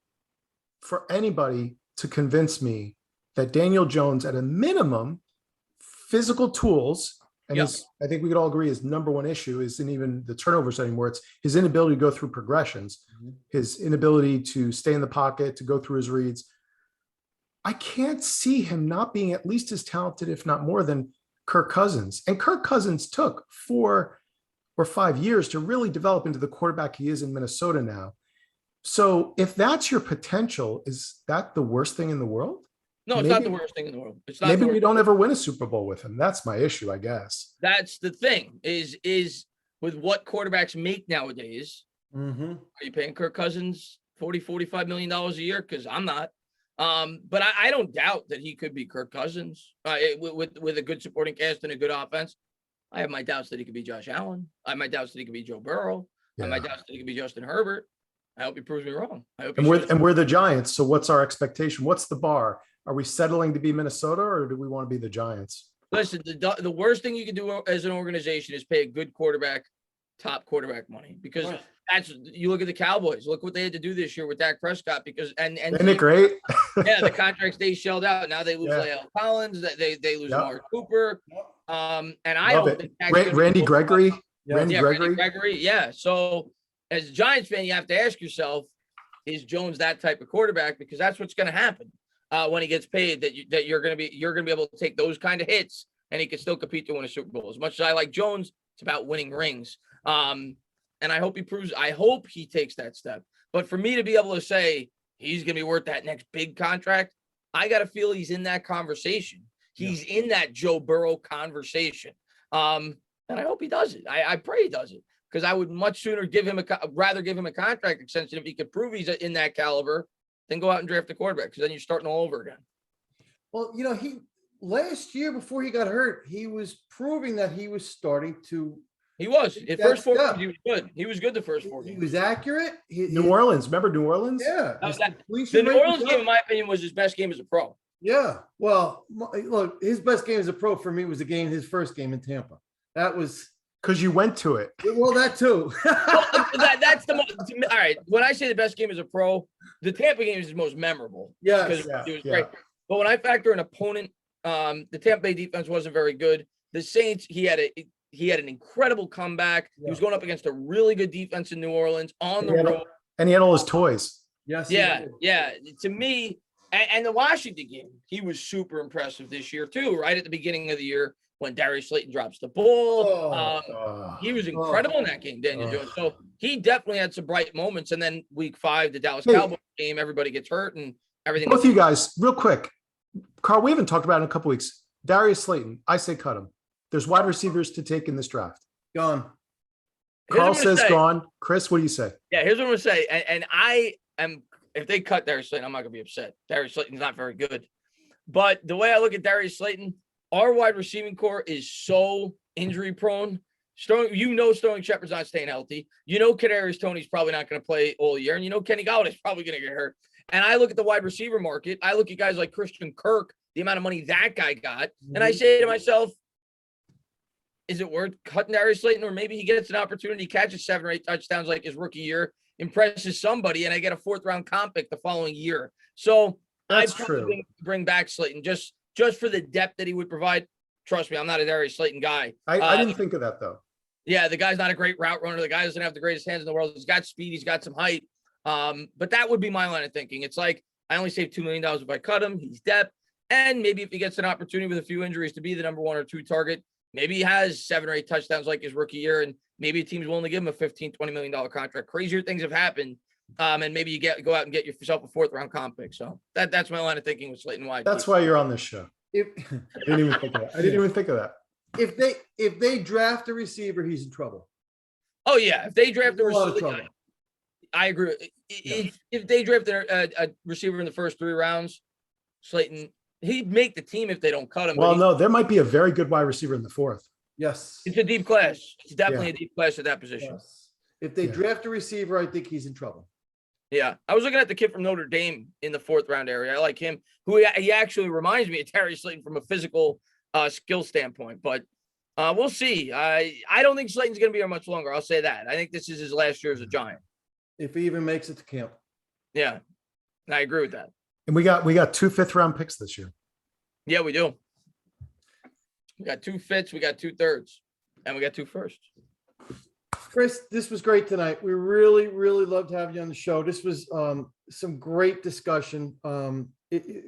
for anybody to convince me that Daniel Jones, at a minimum, physical tools, and I think we could all agree his number one issue isn't even the turnovers anymore. It's his inability to go through progressions, his inability to stay in the pocket, to go through his reads. I can't see him not being at least as talented, if not more, than Kirk Cousins. And Kirk Cousins took 4 or 5 years to really develop into the quarterback he is in Minnesota now. So if that's your potential, is that the worst thing in the world? No, it's not the worst thing in the world. It's not. Maybe we don't ever win a Super Bowl with him. That's my issue, I guess. That's the thing is with what quarterbacks make nowadays. Are you paying Kirk Cousins $40, $45 million a year? Because I'm not. But I don't doubt that he could be Kirk Cousins with a good supporting cast and a good offense. I have my doubts that he could be Josh Allen. I have my doubts that he could be Joe Burrow. I have my doubts that he could be Justin Herbert. I hope he proves me wrong. We're the Giants. So what's our expectation? What's the bar? Are we settling to be Minnesota, or do we want to be the Giants? Listen, the worst thing you can do as an organization is pay a good quarterback, top quarterback money, because you look at the Cowboys. Look what they had to do this year with Dak Prescott and isn't it great? Yeah, the contracts they shelled out. Now they lose La'el Collins. They lose Mark Cooper. And I don't think Randy Gregory. Randy Gregory. Yeah. So as a Giants fan, you have to ask yourself, is Jones that type of quarterback? Because that's what's going to happen when he gets paid. That you're going to be able to take those kind of hits, and he can still compete to win a Super Bowl. As much as I like Jones, it's about winning rings. And I hope he takes that step. But for me to be able to say he's going to be worth that next big contract, I got to feel he's in that conversation. He's in that Joe Burrow conversation. And I hope he does it. I pray he does it, because I would much sooner rather give him a contract extension if he could prove he's in that caliber than go out and draft a quarterback, because then you're starting all over again. Well, he last year before he got hurt, he was proving that he was starting to. He was. The first 4 games, he was good. He was good the first 4 games. He was accurate. New Orleans. Remember New Orleans? Yeah. The New Orleans game, in my opinion, was his best game as a pro. Yeah. Well, look, his best game as a pro for me was his first game in Tampa. That was because you went to it. Well, that too. That's the most. All right. When I say the best game as a pro, the Tampa game is the most memorable. Yeah. Because it was great. But when I factor an opponent, the Tampa Bay defense wasn't very good. The Saints, he had an incredible comeback. Yeah. He was going up against a really good defense in New Orleans on the road. And he had all his toys. Yes. Yeah. Yeah. To me, and the Washington game, he was super impressive this year too, right at the beginning of the year when Darius Slayton drops the ball. He was incredible in that game, Daniel Jones. So he definitely had some bright moments. And then week 5, the Dallas Cowboys game, everybody gets hurt and everything. Both of you guys, real quick. Carl, we haven't talked about it in a couple weeks. Darius Slayton, I say cut him. There's wide receivers to take in this draft. Gone. Carl says gone. Chris, what do you say? Yeah, here's what I'm going to say. And I am, if they cut Darius Slayton, I'm not going to be upset. Darius Slayton's not very good. But the way I look at Darius Slayton, our wide receiving core is so injury prone. Sterling Shepard's not staying healthy. Kadarius Toney's probably not going to play all year. And Kenny Galladay's probably going to get hurt. And I look at the wide receiver market. I look at guys like Christian Kirk, the amount of money that guy got. And I say to myself, is it worth cutting Darius Slayton? Or maybe he gets an opportunity, catches 7 or 8 touchdowns like his rookie year, impresses somebody, and I get a 4th-round comp pick the following year. So that's I true. Bring back Slayton just for the depth that he would provide. Trust me, I'm not a Darius Slayton guy. I didn't think of that, though. Yeah, the guy's not a great route runner. The guy doesn't have the greatest hands in the world. He's got speed. He's got some height. But that would be my line of thinking. It's like, I only save $2 million if I cut him. He's depth. And maybe if he gets an opportunity with a few injuries to be the number 1 or 2 target, maybe he has 7 or 8 touchdowns like his rookie year. And maybe a team's willing to give him a $15, $20 million contract. Crazier things have happened. And maybe you go out and get yourself a 4th-round comp pick. So that's my line of thinking with Slayton White. That's why you're on this show. I didn't even think of that. If they draft a receiver, he's in trouble. Oh yeah, if they draft a receiver, I agree. If they draft a receiver in the first 3 rounds, Slayton, he'd make the team if they don't cut him. Well, no, there might be a very good wide receiver in the 4th. Yes, it's a deep class. It's definitely a deep class at that position. Yes. If they draft a receiver, I think he's in trouble. Yeah, I was looking at the kid from Notre Dame in the 4th-round area. I like him. He actually reminds me of Darius Slayton from a physical skill standpoint. But we'll see. I don't think Slayton's going to be here much longer. I'll say that. I think this is his last year as a Giant. If he even makes it to camp. Yeah, and I agree with that. And we got 2 5th-round picks this year. Yeah, we do. We got 2 5ths, we got 2 3rds, and we got 2 1sts. Chris, this was great tonight. We really, really loved having you on the show. This was some great discussion,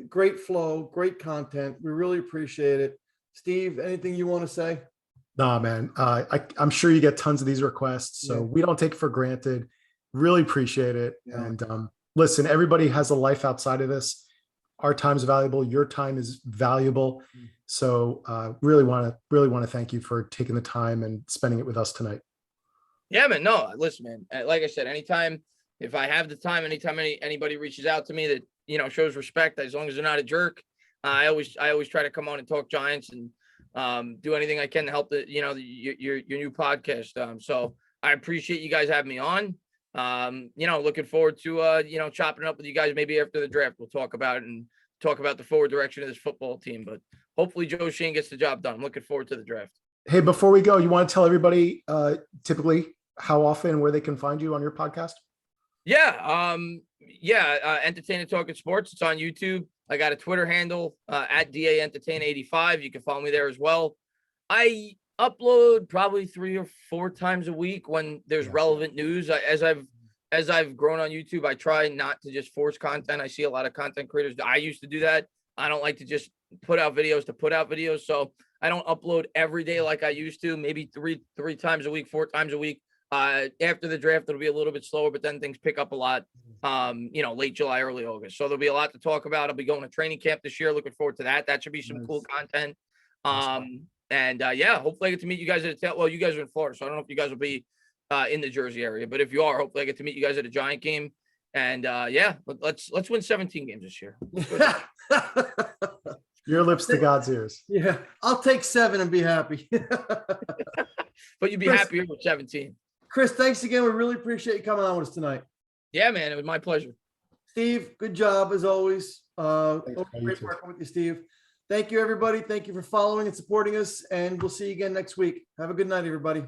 great flow, great content. We really appreciate it. Steve, anything you want to say? Nah, man. I'm sure you get tons of these requests, so we don't take it for granted. Really appreciate it. Yeah. And listen, everybody has a life outside of this. Our time's valuable. Your time is valuable. So really want to thank you for taking the time and spending it with us tonight. Yeah, man. No, listen, man. Like I said, anytime, if I have the time, anytime anybody reaches out to me that shows respect as long as they're not a jerk. I always try to come on and talk Giants and do anything I can to help your new podcast. So I appreciate you guys having me on. Looking forward to chopping it up with you guys maybe after the draft. We'll talk about it and talk about the forward direction of this football team. But hopefully Joe Shane gets the job done. I'm looking forward to the draft. Hey, before we go, you want to tell everybody typically how often where they can find you on your podcast? Yeah. Entertainah Talking Sports. It's on YouTube. I got a Twitter handle at DA Entertainah85. You can follow me there as well. I upload probably 3 or 4 times a week when there's relevant news. As I've grown on YouTube, I try not to just force content. I see a lot of content creators. I used to do that. I don't like to just put out videos to put out videos. So I don't upload every day like I used to, maybe three times a week, 4 times a week. After the draft, it'll be a little bit slower, but then things pick up a lot, late July, early August. So there'll be a lot to talk about. I'll be going to training camp this year. Looking forward to that. That should be some cool content. Hopefully I get to meet you guys at you guys are in Florida, so I don't know if you guys will be in the Jersey area, but if you are, hopefully I get to meet you guys at a Giant game. And let's win 17 games this year. Your lips to God's ears. Yeah, I'll take 7 and be happy. But you'd be happier with 17. Chris, thanks again. We really appreciate you coming on with us tonight. Yeah, man, it was my pleasure. Steve, good job as always. Thanks, Great working with you, Steve. Thank you, everybody. Thank you for following and supporting us, and we'll see you again next week. Have a good night, everybody.